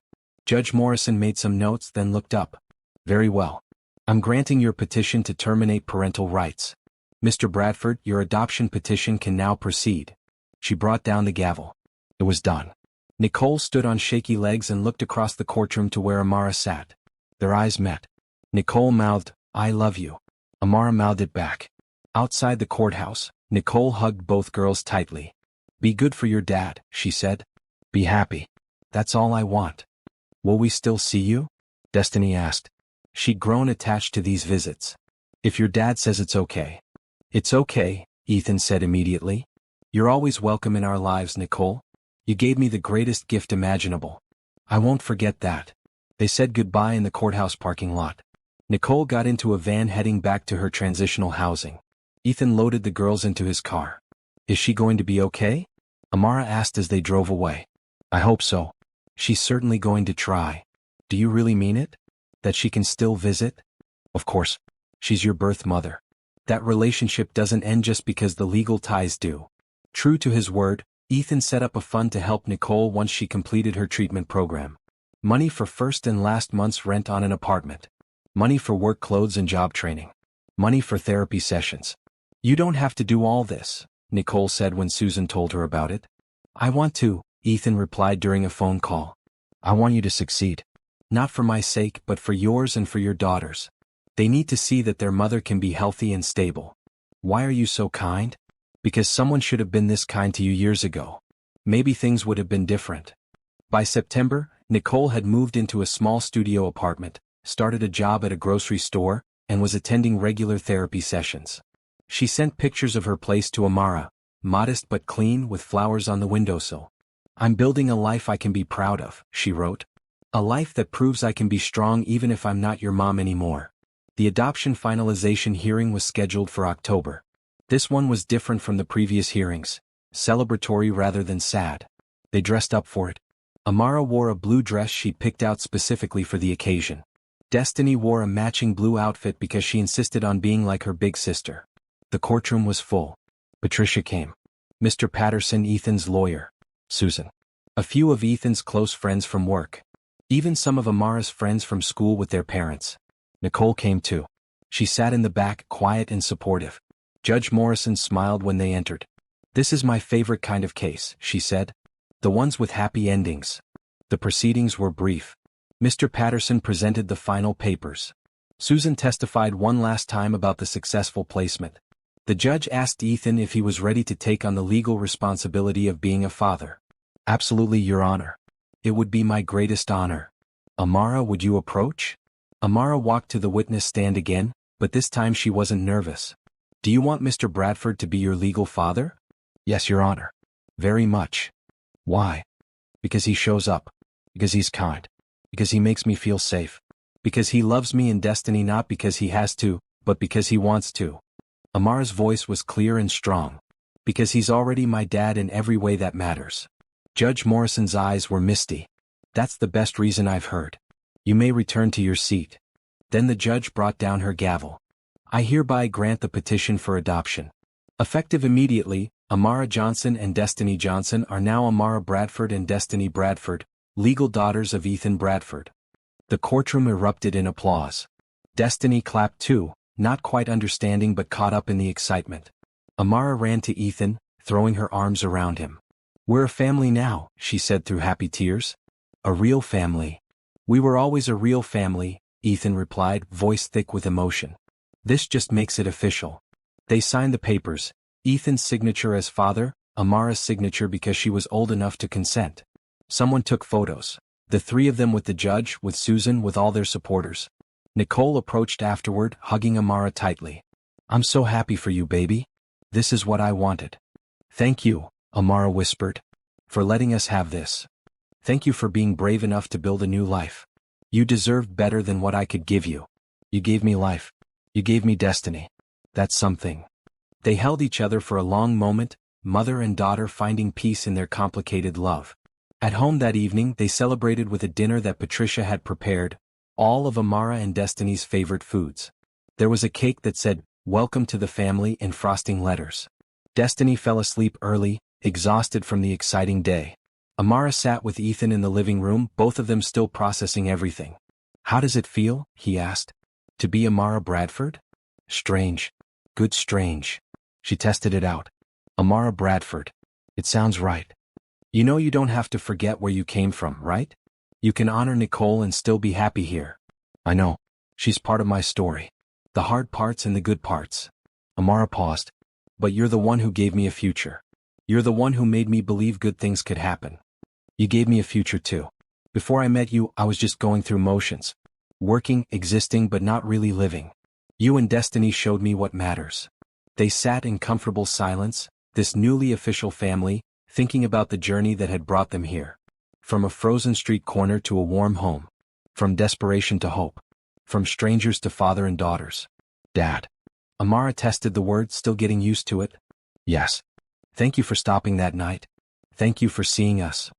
A: Judge Morrison made some notes, then looked up. Very well. I'm granting your petition to terminate parental rights. Mr. Bradford, your adoption petition can now proceed. She brought down the gavel. It was done. Nicole stood on shaky legs and looked across the courtroom to where Amara sat. Their eyes met. Nicole mouthed, I love you. Amara mouthed it back. Outside the courthouse, Nicole hugged both girls tightly. Be good for your dad, she said. Be happy. That's all I want. Will we still see you? Destiny asked. She'd grown attached to these visits. If your dad says it's okay. It's okay, Ethan said immediately. You're always welcome in our lives, Nicole. You gave me the greatest gift imaginable. I won't forget that. They said goodbye in the courthouse parking lot. Nicole got into a van heading back to her transitional housing. Ethan loaded the girls into his car. Is she going to be okay? Amara asked as they drove away. I hope so. She's certainly going to try. Do you really mean it? That she can still visit? Of course. She's your birth mother. That relationship doesn't end just because the legal ties do. True to his word, Ethan set up a fund to help Nicole once she completed her treatment program. Money for first and last month's rent on an apartment. Money for work clothes and job training. Money for therapy sessions. You don't have to do all this, Nicole said when Susan told her about it. I want to, Ethan replied during a phone call. I want you to succeed. Not for my sake but for yours and for your daughters. They need to see that their mother can be healthy and stable. Why are you so kind? Because someone should have been this kind to you years ago. Maybe things would have been different. By September, Nicole had moved into a small studio apartment, started a job at a grocery store, and was attending regular therapy sessions. She sent pictures of her place to Amara, modest but clean with flowers on the windowsill. I'm building a life I can be proud of, she wrote. A life that proves I can be strong even if I'm not your mom anymore. The adoption finalization hearing was scheduled for October. This one was different from the previous hearings, celebratory rather than sad. They dressed up for it. Amara wore a blue dress she'd picked out specifically for the occasion. Destiny wore a matching blue outfit because she insisted on being like her big sister. The courtroom was full. Patricia came. Mr. Patterson, Ethan's lawyer. Susan. A few of Ethan's close friends from work. Even some of Amara's friends from school with their parents. Nicole came too. She sat in the back, quiet and supportive. Judge Morrison smiled when they entered. This is my favorite kind of case, she said. The ones with happy endings. The proceedings were brief. Mr. Patterson presented the final papers. Susan testified one last time about the successful placement. The judge asked Ethan if he was ready to take on the legal responsibility of being a father. Absolutely, Your Honor. It would be my greatest honor. Amara, would you approach? Amara walked to the witness stand again, but this time she wasn't nervous. Do you want Mr. Bradford to be your legal father? Yes, Your Honor. Very much. Why? Because he shows up. Because he's kind. Because he makes me feel safe. Because he loves me and Destiny, not because he has to, but because he wants to. Amara's voice was clear and strong. Because he's already my dad in every way that matters. Judge Morrison's eyes were misty. That's the best reason I've heard. You may return to your seat. Then the judge brought down her gavel. I hereby grant the petition for adoption. Effective immediately, Amara Johnson and Destiny Johnson are now Amara Bradford and Destiny Bradford, legal daughters of Ethan Bradford. The courtroom erupted in applause. Destiny clapped too, not quite understanding but caught up in the excitement. Amara ran to Ethan, throwing her arms around him. We're a family now, she said through happy tears. A real family. We were always a real family, Ethan replied, voice thick with emotion. This just makes it official. They signed the papers, Ethan's signature as father, Amara's signature because she was old enough to consent. Someone took photos. The three of them with the judge, with Susan, with all their supporters. Nicole approached afterward, hugging Amara tightly. I'm so happy for you, baby. This is what I wanted. Thank you, Amara whispered, for letting us have this. Thank you for being brave enough to build a new life. You deserved better than what I could give you. You gave me life. You gave me destiny. That's something. They held each other for a long moment, mother and daughter finding peace in their complicated love. At home that evening they celebrated with a dinner that Patricia had prepared, all of Amara and Destiny's favorite foods. There was a cake that said, "Welcome to the family," in frosting letters. Destiny fell asleep early, exhausted from the exciting day. Amara sat with Ethan in the living room, both of them still processing everything. How does it feel, he asked, to be Amara Bradford? Strange. Good strange. She tested it out. Amara Bradford. It sounds right. You know you don't have to forget where you came from, right? You can honor Nicole and still be happy here. I know. She's part of my story. The hard parts and the good parts. Amara paused. But you're the one who gave me a future. You're the one who made me believe good things could happen. You gave me a future too. Before I met you, I was just going through motions. Working, existing, but not really living. You and Destiny showed me what matters. They sat in comfortable silence, this newly official family, thinking about the journey that had brought them here. From a frozen street corner to a warm home. From desperation to hope. From strangers to father and daughters. Dad. Amara tested the word, still getting used to it. Yes. Thank you for stopping that night. Thank you for seeing us.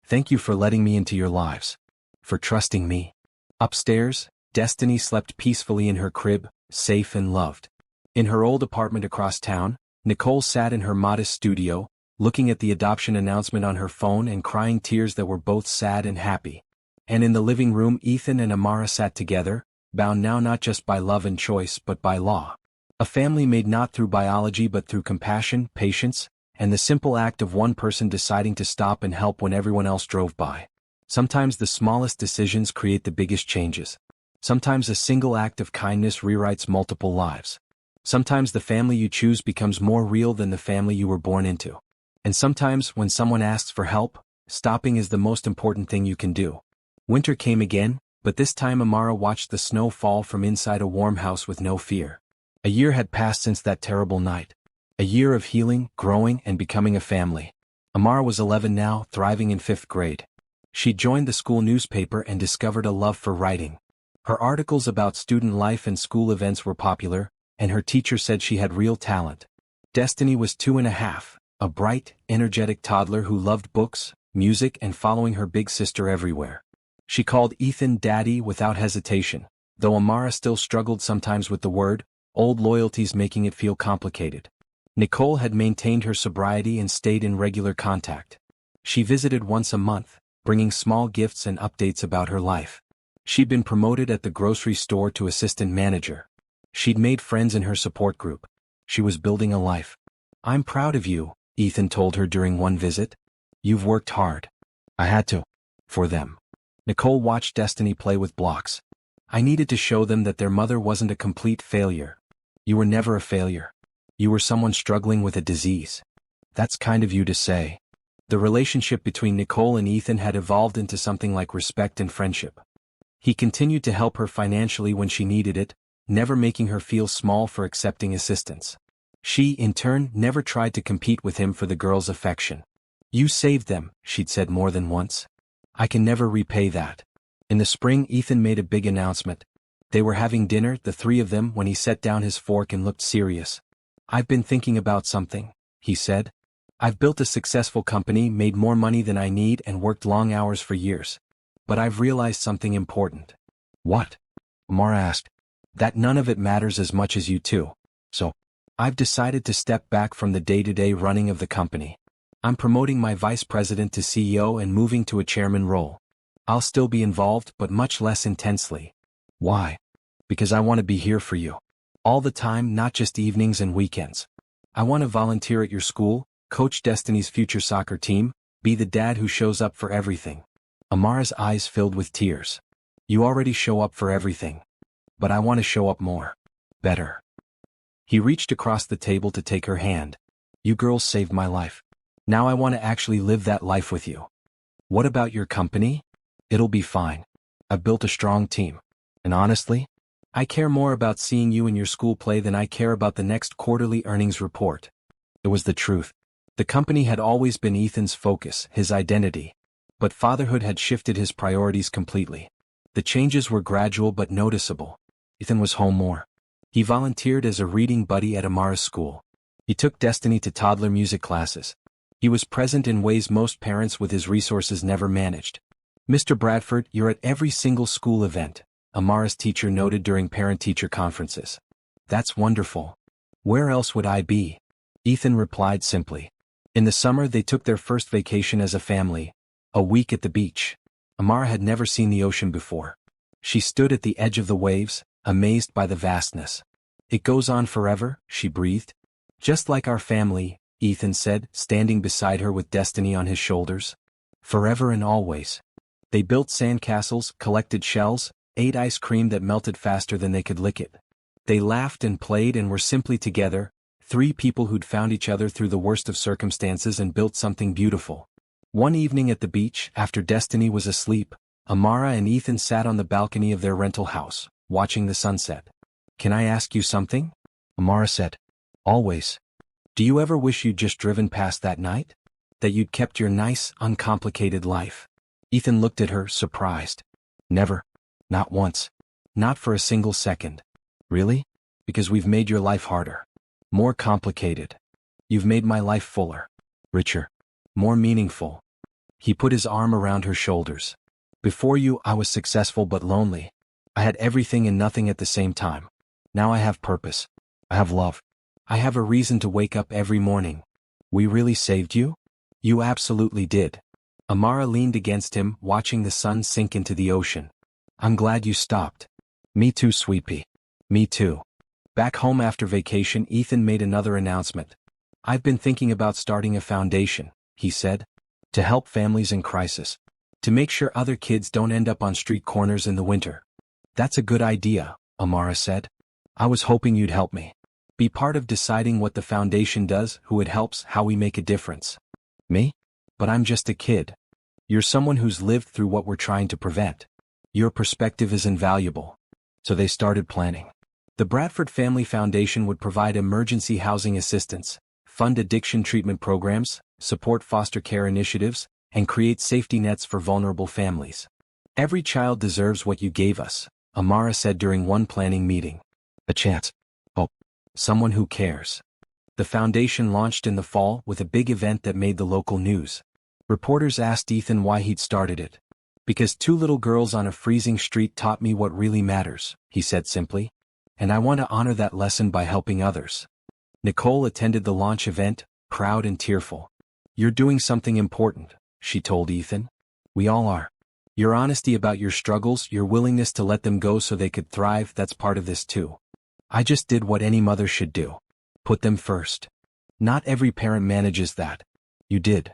A: Thank you for letting me into your lives. For trusting me. Upstairs, Destiny slept peacefully in her crib, safe and loved. In her old apartment across town, Nicole sat in her modest studio, looking at the adoption announcement on her phone and crying tears that were both sad and happy. And in the living room, Ethan and Amara sat together, bound now not just by love and choice but by law. A family made not through biology but through compassion, patience, and the simple act of one person deciding to stop and help when everyone else drove by. Sometimes the smallest decisions create the biggest changes. Sometimes a single act of kindness rewrites multiple lives. Sometimes the family you choose becomes more real than the family you were born into. And sometimes when someone asks for help, stopping is the most important thing you can do. Winter came again, but this time Amara watched the snow fall from inside a warm house with no fear. A year had passed since that terrible night. A year of healing, growing, and becoming a family. Amara was 11 now, thriving in 5th grade. She joined the school newspaper and discovered a love for writing. Her articles about student life and school events were popular, and her teacher said she had real talent. Destiny was 2.5, a bright, energetic toddler who loved books, music, and following her big sister everywhere. She called Ethan Daddy without hesitation, though Amara still struggled sometimes with the word, old loyalties making it feel complicated. Nicole had maintained her sobriety and stayed in regular contact. She visited once a month, bringing small gifts and updates about her life. She'd been promoted at the grocery store to assistant manager. She'd made friends in her support group. She was building a life. "I'm proud of you," Ethan told her during one visit. "You've worked hard." "I had to. For them." Nicole watched Destiny play with blocks. "I needed to show them that their mother wasn't a complete failure." "You were never a failure. You were someone struggling with a disease." "That's kind of you to say." The relationship between Nicole and Ethan had evolved into something like respect and friendship. He continued to help her financially when she needed it, never making her feel small for accepting assistance. She, in turn, never tried to compete with him for the girl's affection. "You saved them," she'd said more than once. "I can never repay that." In the spring, Ethan made a big announcement. They were having dinner, the three of them, when he set down his fork and looked serious. "I've been thinking about something," he said. "I've built a successful company, made more money than I need, and worked long hours for years. But I've realized something important." "What?" Amara asked. "That none of it matters as much as you two. So, I've decided to step back from the day-to-day running of the company. I'm promoting my vice president to CEO and moving to a chairman role. I'll still be involved, but much less intensely." "Why?" "Because I want to be here for you. All the time, not just evenings and weekends. I want to volunteer at your school, coach Destiny's future soccer team, be the dad who shows up for everything." Amara's eyes filled with tears. "You already show up for everything. But I want to show up more. Better." He reached across the table to take her hand. "You girls saved my life. Now I want to actually live that life with you." "What about your company?" "It'll be fine. I've built a strong team. And honestly, I care more about seeing you in your school play than I care about the next quarterly earnings report." It was the truth. The company had always been Ethan's focus, his identity. But fatherhood had shifted his priorities completely. The changes were gradual but noticeable. Ethan was home more. He volunteered as a reading buddy at Amara's school. He took Destiny to toddler music classes. He was present in ways most parents with his resources never managed. "Mr. Bradford, you're at every single school event," Amara's teacher noted during parent-teacher conferences. "That's wonderful. Where else would I be?" Ethan replied simply. In the summer they took their first vacation as a family, a week at the beach. Amara had never seen the ocean before. She stood at the edge of the waves, amazed by the vastness. "It goes on forever," she breathed. "Just like our family," Ethan said, standing beside her with Destiny on his shoulders. "Forever and always." They built sandcastles, collected shells, ate ice cream that melted faster than they could lick it. They laughed and played and were simply together, three people who'd found each other through the worst of circumstances and built something beautiful. One evening at the beach, after Destiny was asleep, Amara and Ethan sat on the balcony of their rental house, watching the sunset. "Can I ask you something?" Amara said. "Always. Do you ever wish you'd just driven past that night? That you'd kept your nice, uncomplicated life?" Ethan looked at her, surprised. "Never. Not once. Not for a single second." "Really? Because we've made your life harder. More complicated. You've made my life fuller. Richer. More meaningful." He put his arm around her shoulders. "Before you, I was successful but lonely. I had everything and nothing at the same time. Now I have purpose. I have love. I have a reason to wake up every morning." "We really saved you?" "You absolutely did." Amara leaned against him, watching the sun sink into the ocean. "I'm glad you stopped." "Me too, sweetie. Me too." Back home after vacation, Ethan made another announcement. "I've been thinking about starting a foundation," he said, "to help families in crisis. To make sure other kids don't end up on street corners in the winter." "That's a good idea," Amara said. "I was hoping you'd help me. Be part of deciding what the foundation does, who it helps, how we make a difference." "Me? But I'm just a kid." "You're someone who's lived through what we're trying to prevent. Your perspective is invaluable." So they started planning. The Bradford Family Foundation would provide emergency housing assistance, fund addiction treatment programs, support foster care initiatives, and create safety nets for vulnerable families. "Every child deserves what you gave us," Amara said during one planning meeting. "A chance. Hope. Someone who cares." The foundation launched in the fall with a big event that made the local news. Reporters asked Ethan why he'd started it. "Because two little girls on a freezing street taught me what really matters," he said simply. "And I want to honor that lesson by helping others." Nicole attended the launch event, proud and tearful. "You're doing something important," she told Ethan. "We all are. Your honesty about your struggles, your willingness to let them go so they could thrive, that's part of this too. I just did what any mother should do. Put them first. Not every parent manages that. You did."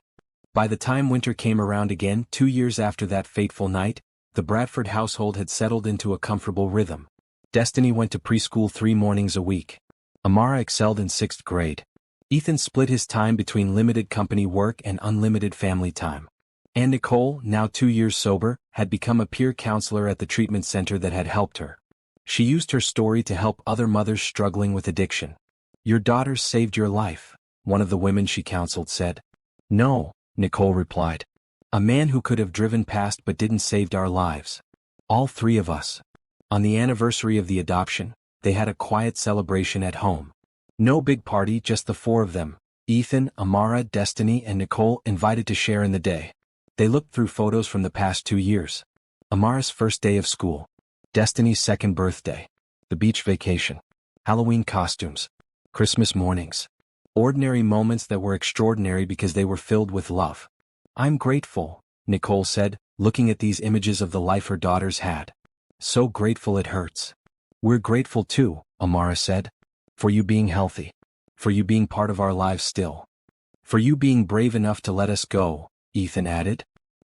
A: By the time winter came around again, 2 years after that fateful night, the Bradford household had settled into a comfortable rhythm. Destiny went to preschool 3 mornings a week. Amara excelled in 6th grade. Ethan split his time between limited company work and unlimited family time. And Nicole, now 2 years sober, had become a peer counselor at the treatment center that had helped her. She used her story to help other mothers struggling with addiction. "Your daughters saved your life," one of the women she counseled said. "No," Nicole replied. "A man who could have driven past but didn't saved our lives. All 3 of us." On the anniversary of the adoption, they had a quiet celebration at home. No big party, just the 4 of them, Ethan, Amara, Destiny, and Nicole, invited to share in the day. They looked through photos from the past 2 years. Amara's first day of school. Destiny's second birthday. The beach vacation. Halloween costumes. Christmas mornings. Ordinary moments that were extraordinary because they were filled with love. "I'm grateful," Nicole said, looking at these images of the life her daughters had. "So grateful it hurts." "We're grateful too," Amara said. "For you being healthy. For you being part of our lives still. For you being brave enough to let us go," Ethan added.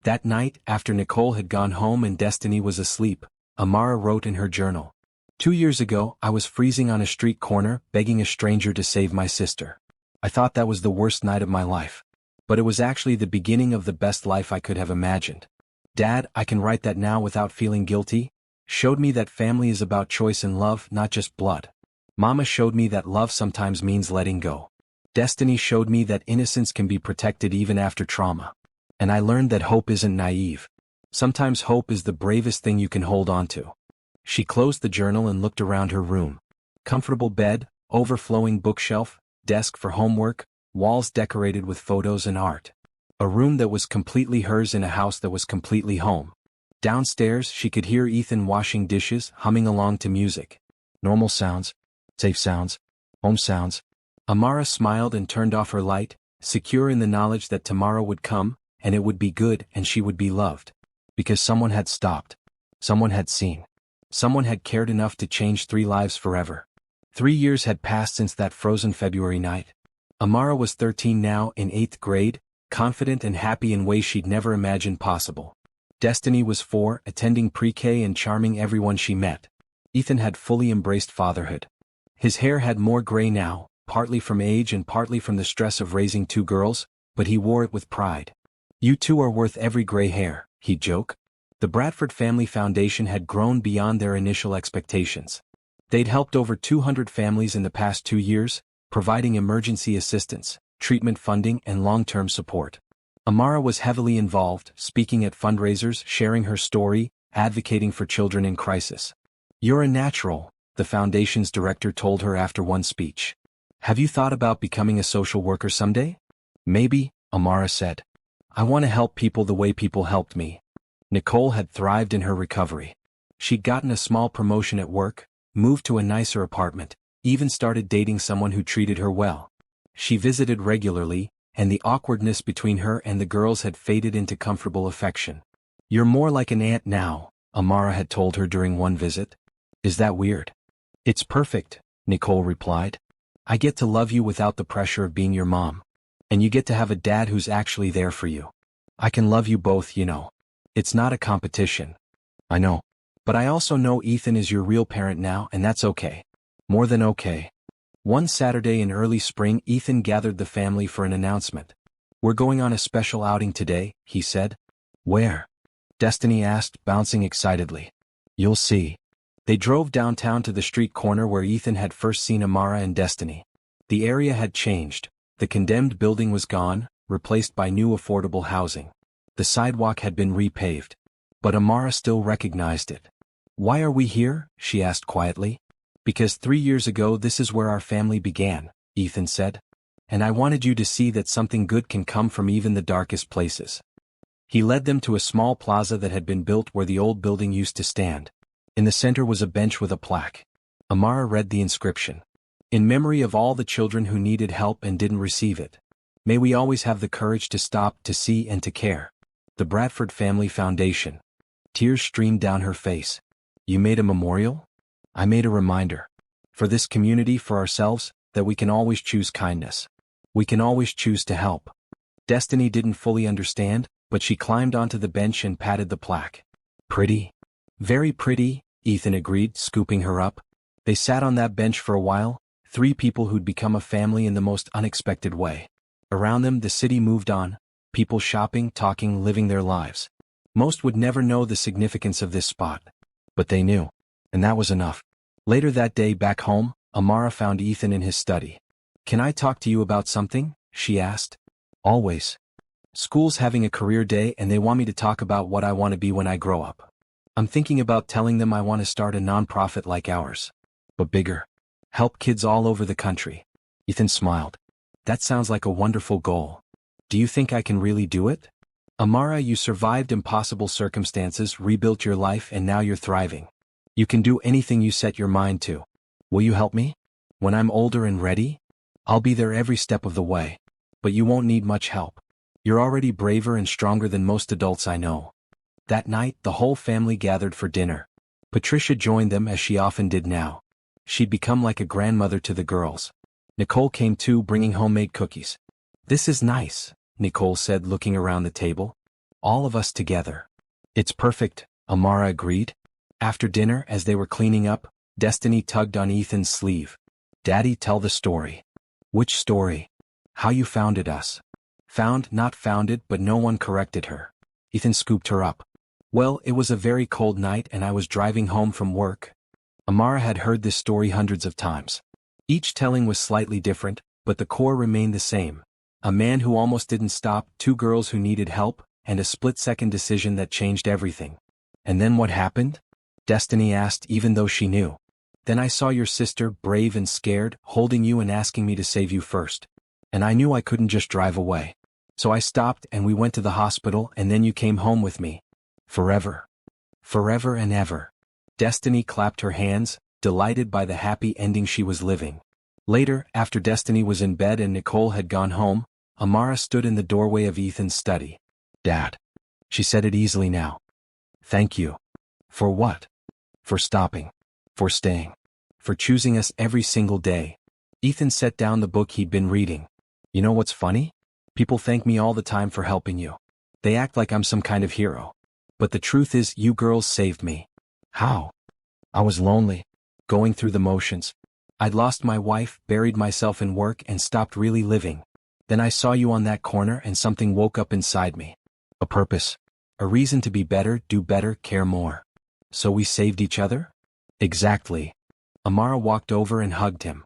A: That night, after Nicole had gone home and Destiny was asleep, Amara wrote in her journal. 2 years ago, I was freezing on a street corner, begging a stranger to save my sister. I thought that was the worst night of my life. But it was actually the beginning of the best life I could have imagined. Dad, I can write that now without feeling guilty. Showed me that family is about choice and love, not just blood. Mama showed me that love sometimes means letting go. Destiny showed me that innocence can be protected even after trauma. And I learned that hope isn't naive. Sometimes hope is the bravest thing you can hold on to." She closed the journal and looked around her room. Comfortable bed, overflowing bookshelf, desk for homework, walls decorated with photos and art. A room that was completely hers in a house that was completely home. Downstairs, she could hear Ethan washing dishes, humming along to music. Normal sounds. Safe sounds. Home sounds. Amara smiled and turned off her light, secure in the knowledge that tomorrow would come, and it would be good and she would be loved. Because someone had stopped. Someone had seen. Someone had cared enough to change 3 lives forever. 3 years had passed since that frozen February night. Amara was 13 now, in 8th grade, confident and happy in ways she'd never imagined possible. Destiny was 4, attending pre-K and charming everyone she met. Ethan had fully embraced fatherhood. His hair had more gray now, partly from age and partly from the stress of raising two girls, but he wore it with pride. "You two are worth every gray hair," he'd joke. The Bradford Family Foundation had grown beyond their initial expectations. They'd helped over 200 families in the past 2 years, providing emergency assistance, treatment funding, and long-term support. Amara was heavily involved, speaking at fundraisers, sharing her story, advocating for children in crisis. "You're a natural," the foundation's director told her after one speech. "Have you thought about becoming a social worker someday?" "Maybe," Amara said. "I want to help people the way people helped me." Nicole had thrived in her recovery. She'd gotten a small promotion at work, moved to a nicer apartment, even started dating someone who treated her well. She visited regularly, and the awkwardness between her and the girls had faded into comfortable affection. "You're more like an aunt now," Amara had told her during one visit. "Is that weird?" "It's perfect," Nicole replied. "I get to love you without the pressure of being your mom. And you get to have a dad who's actually there for you. I can love you both, you know. It's not a competition." "I know. But I also know Ethan is your real parent now, and that's okay. More than okay." One Saturday in early spring, Ethan gathered the family for an announcement. "We're going on a special outing today," he said. "Where?" Destiny asked, bouncing excitedly. "You'll see." They drove downtown to the street corner where Ethan had first seen Amara and Destiny. The area had changed. The condemned building was gone, replaced by new affordable housing. The sidewalk had been repaved. But Amara still recognized it. "Why are we here?" she asked quietly. "Because 3 years ago this is where our family began," Ethan said. "And I wanted you to see that something good can come from even the darkest places." He led them to a small plaza that had been built where the old building used to stand. In the center was a bench with a plaque. Amara read the inscription. "In memory of all the children who needed help and didn't receive it. May we always have the courage to stop, to see, and to care. The Bradford Family Foundation." Tears streamed down her face. "You made a memorial?" "I made a reminder. For this community, for ourselves, that we can always choose kindness. We can always choose to help." Destiny didn't fully understand, but she climbed onto the bench and patted the plaque. "Pretty?" "Very pretty," Ethan agreed, scooping her up. They sat on that bench for a while, 3 people who'd become a family in the most unexpected way. Around them the city moved on, people shopping, talking, living their lives. Most would never know the significance of this spot. But they knew. And that was enough. Later that day back home, Amara found Ethan in his study. "Can I talk to you about something?" she asked. "Always. School's having a career day and they want me to talk about what I want to be when I grow up. I'm thinking about telling them I want to start a nonprofit like ours. But bigger. Help kids all over the country." Ethan smiled. "That sounds like a wonderful goal. Do you think I can really do it?" "Amara, you survived impossible circumstances, rebuilt your life, and now you're thriving. You can do anything you set your mind to. Will you help me? When I'm older and ready? I'll be there every step of the way. But you won't need much help. You're already braver and stronger than most adults I know." That night, the whole family gathered for dinner. Patricia joined them as she often did now. She'd become like a grandmother to the girls. Nicole came too, bringing homemade cookies. "This is nice," Nicole said, looking around the table. "All of us together." "It's perfect," Amara agreed. After dinner, as they were cleaning up, Destiny tugged on Ethan's sleeve. "Daddy, tell the story." "Which story?" "How you founded us." "Found, not founded," but no one corrected her. Ethan scooped her up. "Well, it was a very cold night and I was driving home from work." Amara had heard this story hundreds of times. Each telling was slightly different, but the core remained the same. A man who almost didn't stop, 2 girls who needed help, and a split-second decision that changed everything. "And then what happened?" Destiny asked, even though she knew. "Then I saw your sister, brave and scared, holding you and asking me to save you first. And I knew I couldn't just drive away. So I stopped and we went to the hospital and then you came home with me. Forever. Forever and ever." Destiny clapped her hands, delighted by the happy ending she was living. Later, after Destiny was in bed and Nicole had gone home, Amara stood in the doorway of Ethan's study. "Dad." She said it easily now. "Thank you." "For what?" "For stopping. For staying. For choosing us every single day." Ethan set down the book he'd been reading. "You know what's funny? People thank me all the time for helping you. They act like I'm some kind of hero. But the truth is, you girls saved me." "How?" I was lonely, going through the motions. I'd lost my wife, buried myself in work, and stopped really living. Then I saw you on that corner and something woke up inside me. A purpose. A reason to be better, do better, care more. So we saved each other? Exactly. Amara walked over and hugged him.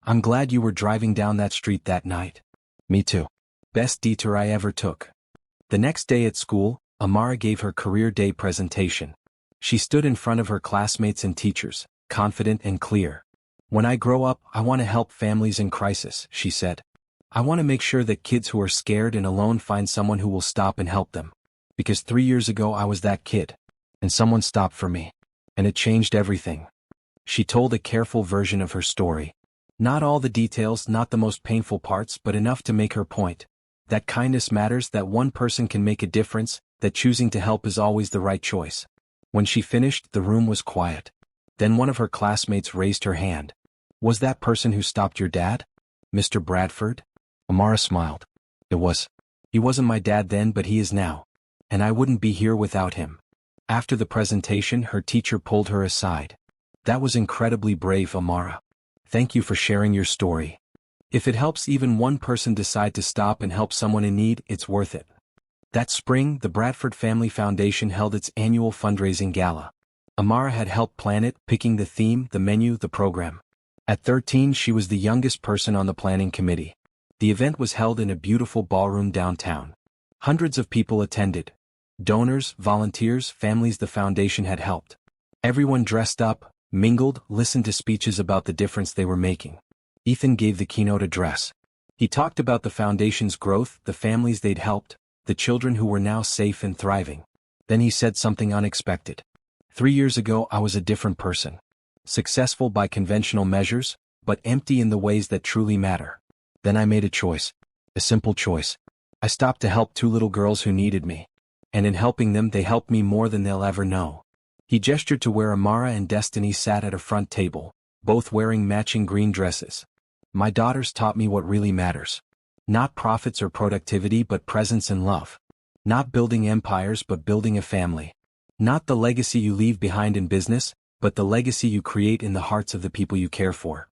A: I'm glad you were driving down that street that night. Me too. Best detour I ever took. The next day at school, Amara gave her career day presentation. She stood in front of her classmates and teachers, confident and clear. When I grow up, I want to help families in crisis, she said. I want to make sure that kids who are scared and alone find someone who will stop and help them. Because 3 years ago I was that kid. And someone stopped for me. And it changed everything. She told a careful version of her story. Not all the details, not the most painful parts, but enough to make her point. That kindness matters, that one person can make a difference, that choosing to help is always the right choice. When she finished, the room was quiet. Then one of her classmates raised her hand. Was that person who stopped your dad? Mr. Bradford? Amara smiled. It was. He wasn't my dad then, but he is now. And I wouldn't be here without him. After the presentation, her teacher pulled her aside. That was incredibly brave, Amara. Thank you for sharing your story. If it helps even one person decide to stop and help someone in need, it's worth it. That spring, the Bradford Family Foundation held its annual fundraising gala. Amara had helped plan it, picking the theme, the menu, the program. At 13, she was the youngest person on the planning committee. The event was held in a beautiful ballroom downtown. Hundreds of people attended. Donors, volunteers, families the foundation had helped. Everyone dressed up, mingled, listened to speeches about the difference they were making. Ethan gave the keynote address. He talked about the foundation's growth, the families they'd helped, the children who were now safe and thriving. Then he said something unexpected. 3 years ago I was a different person. Successful by conventional measures, but empty in the ways that truly matter. Then I made a choice. A simple choice. I stopped to help 2 little girls who needed me. And in helping them, they helped me more than they'll ever know. He gestured to where Amara and Destiny sat at a front table, both wearing matching green dresses. My daughters taught me what really matters. Not profits or productivity, but presence and love. Not building empires, but building a family. Not the legacy you leave behind in business, but the legacy you create in the hearts of the people you care for.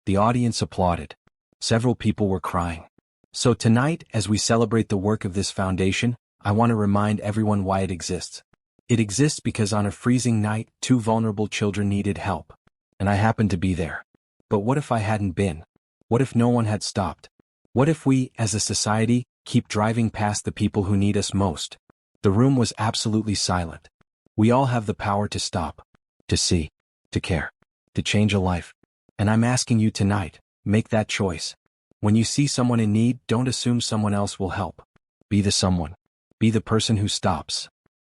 A: The audience applauded. Several people were crying. So tonight, as we celebrate the work of this foundation, I want to remind everyone why it exists. It exists because on a freezing night, 2 vulnerable children needed help. And I happened to be there. But what if I hadn't been? What if no one had stopped? What if we, as a society, keep driving past the people who need us most? The room was absolutely silent. We all have the power to stop, to see, to care, to change a life. And I'm asking you tonight, make that choice. When you see someone in need, don't assume someone else will help. Be the someone. Be the person who stops.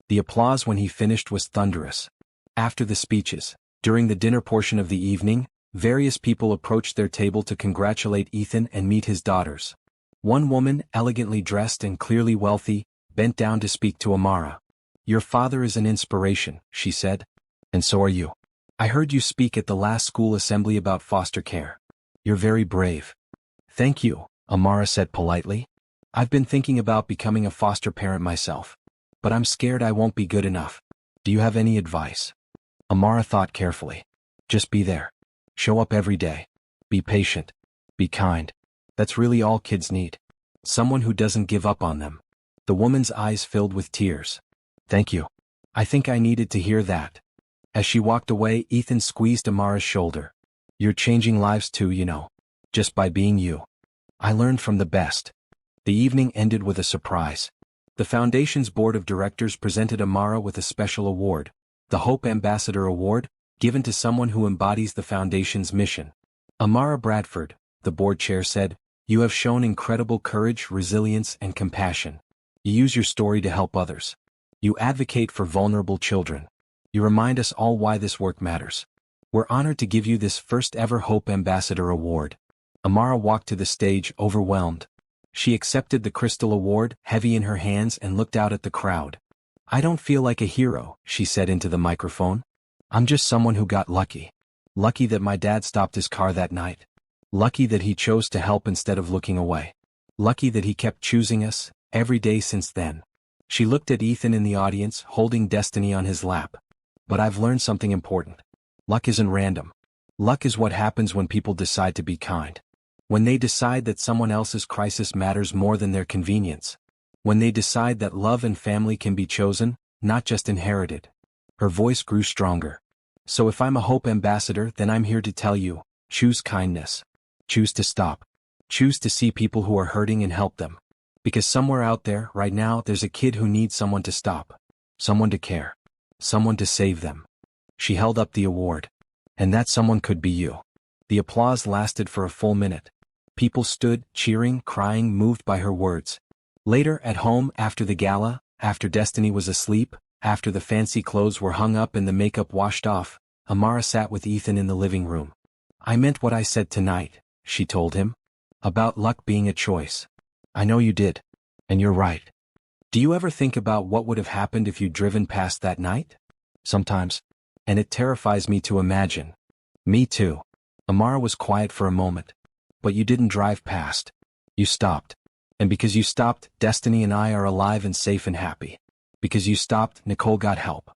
A: The applause when he finished was thunderous. After the speeches, during the dinner portion of the evening, various people approached their table to congratulate Ethan and meet his daughters. One woman, elegantly dressed and clearly wealthy, bent down to speak to Amara. Your father is an inspiration, she said. And so are you. I heard you speak at the last school assembly about foster care. You're very brave. Thank you, Amara said politely. I've been thinking about becoming a foster parent myself. But I'm scared I won't be good enough. Do you have any advice? Amara thought carefully. Just be there. Show up every day. Be patient. Be kind. That's really all kids need. Someone who doesn't give up on them. The woman's eyes filled with tears. Thank you. I think I needed to hear that. As she walked away, Ethan squeezed Amara's shoulder. You're changing lives too, you know. Just by being you. I learned from the best. The evening ended with a surprise. The foundation's board of directors presented Amara with a special award, the Hope Ambassador Award, given to someone who embodies the foundation's mission. Amara Bradford, the board chair said, you have shown incredible courage, resilience, and compassion. You use your story to help others. You advocate for vulnerable children. You remind us all why this work matters. We're honored to give you this first ever Hope Ambassador Award. Amara walked to the stage, overwhelmed. She accepted the crystal award, heavy in her hands, and looked out at the crowd. I don't feel like a hero, she said into the microphone. I'm just someone who got lucky. Lucky that my dad stopped his car that night. Lucky that he chose to help instead of looking away. Lucky that he kept choosing us, every day since then. She looked at Ethan in the audience, holding Destiny on his lap. But I've learned something important. Luck isn't random. Luck is what happens when people decide to be kind. When they decide that someone else's crisis matters more than their convenience. When they decide that love and family can be chosen, not just inherited. Her voice grew stronger. So if I'm a hope ambassador, then I'm here to tell you, choose kindness. Choose to stop. Choose to see people who are hurting and help them. Because somewhere out there, right now, there's a kid who needs someone to stop. Someone to care. Someone to save them. She held up the award. And that someone could be you. The applause lasted for a full minute. People stood, cheering, crying, moved by her words. Later, at home, after the gala, after Destiny was asleep, after the fancy clothes were hung up and the makeup washed off, Amara sat with Ethan in the living room. I meant what I said tonight, she told him. About luck being a choice. I know you did. And you're right. Do you ever think about what would have happened if you'd driven past that night? Sometimes. And it terrifies me to imagine. Me too. Amara was quiet for a moment. But you didn't drive past. You stopped. And because you stopped, Destiny and I are alive and safe and happy. Because you stopped, Nicole got help.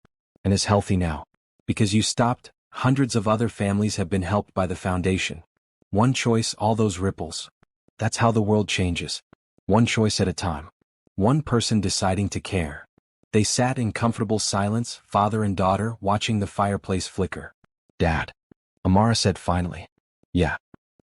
A: And is healthy now. Because you stopped, hundreds of other families have been helped by the foundation. One choice, all those ripples. That's how the world changes. One choice at a time. One person deciding to care. They sat in comfortable silence, father and daughter, watching the fireplace flicker. Dad. Amara said finally. Yeah.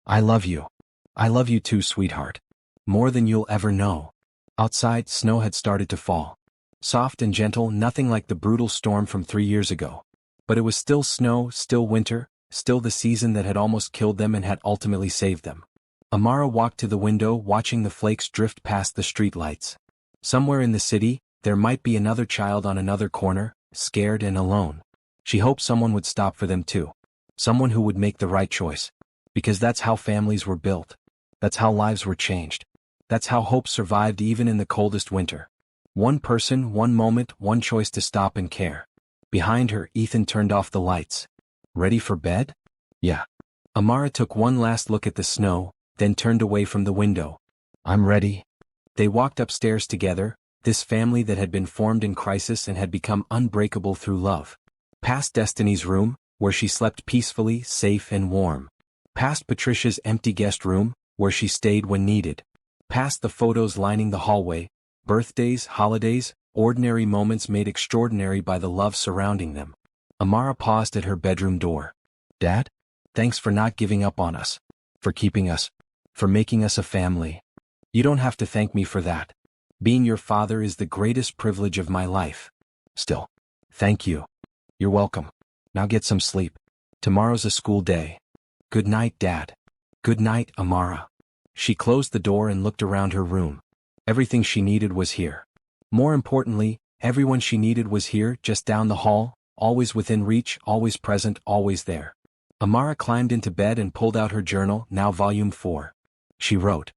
A: I love you. I love you too, sweetheart. More than you'll ever know. Outside, snow had started to fall. Soft and gentle, nothing like the brutal storm from 3 years ago. But it was still snow, still winter, still the season that had almost killed them and had ultimately saved them. Amara walked to the window, watching the flakes drift past the streetlights. Somewhere in the city, there might be another child on another corner, scared and alone. She hoped someone would stop for them too. Someone who would make the right choice. Because that's how families were built. That's how lives were changed. That's how hope survived even in the coldest winter. One person, one moment, one choice to stop and care. Behind her, Ethan turned off the lights. Ready for bed? Yeah. Amara took one last look at the snow, then turned away from the window. I'm ready. They walked upstairs together, this family that had been formed in crisis and had become unbreakable through love. Past Destiny's room, where she slept peacefully, safe and warm. Past Patricia's empty guest room, where she stayed when needed. Past the photos lining the hallway, birthdays, holidays, ordinary moments made extraordinary by the love surrounding them. Amara paused at her bedroom door. Dad? Thanks for not giving up on us. For keeping us. For making us a family. You don't have to thank me for that. Being your father is the greatest privilege of my life. Still. Thank you. You're welcome. Now get some sleep. Tomorrow's a school day. Good night, Dad. Good night, Amara. She closed the door and looked around her room. Everything she needed was here. More importantly, everyone she needed was here, just down the hall, always within reach, always present, always there. Amara climbed into bed and pulled out her journal, now volume 4. She wrote,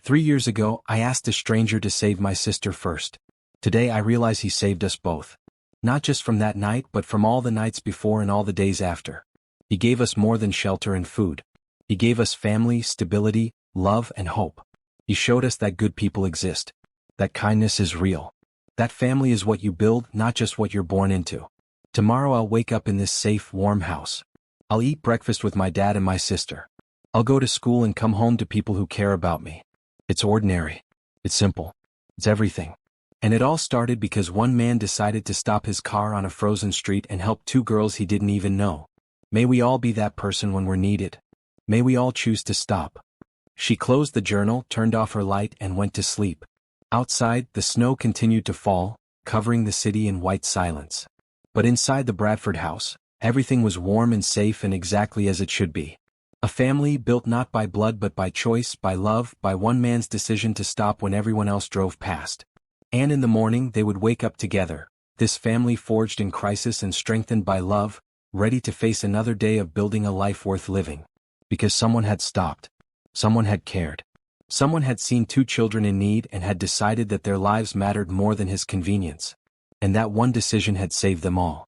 A: 3 years ago, I asked a stranger to save my sister first. Today I realize he saved us both. Not just from that night, but from all the nights before and all the days after. He gave us more than shelter and food. He gave us family, stability, love, and hope. He showed us that good people exist. That kindness is real. That family is what you build, not just what you're born into. Tomorrow I'll wake up in this safe, warm house. I'll eat breakfast with my dad and my sister. I'll go to school and come home to people who care about me. It's ordinary. It's simple. It's everything. And it all started because one man decided to stop his car on a frozen street and help 2 girls he didn't even know. May we all be that person when we're needed. May we all choose to stop. She closed the journal, turned off her light, and went to sleep. Outside, the snow continued to fall, covering the city in white silence. But inside the Bradford house, everything was warm and safe and exactly as it should be. A family built not by blood but by choice, by love, by one man's decision to stop when everyone else drove past. And in the morning they would wake up together, this family forged in crisis and strengthened by love, ready to face another day of building a life worth living. Because someone had stopped. Someone had cared. Someone had seen 2 children in need and had decided that their lives mattered more than his convenience. And that one decision had saved them all.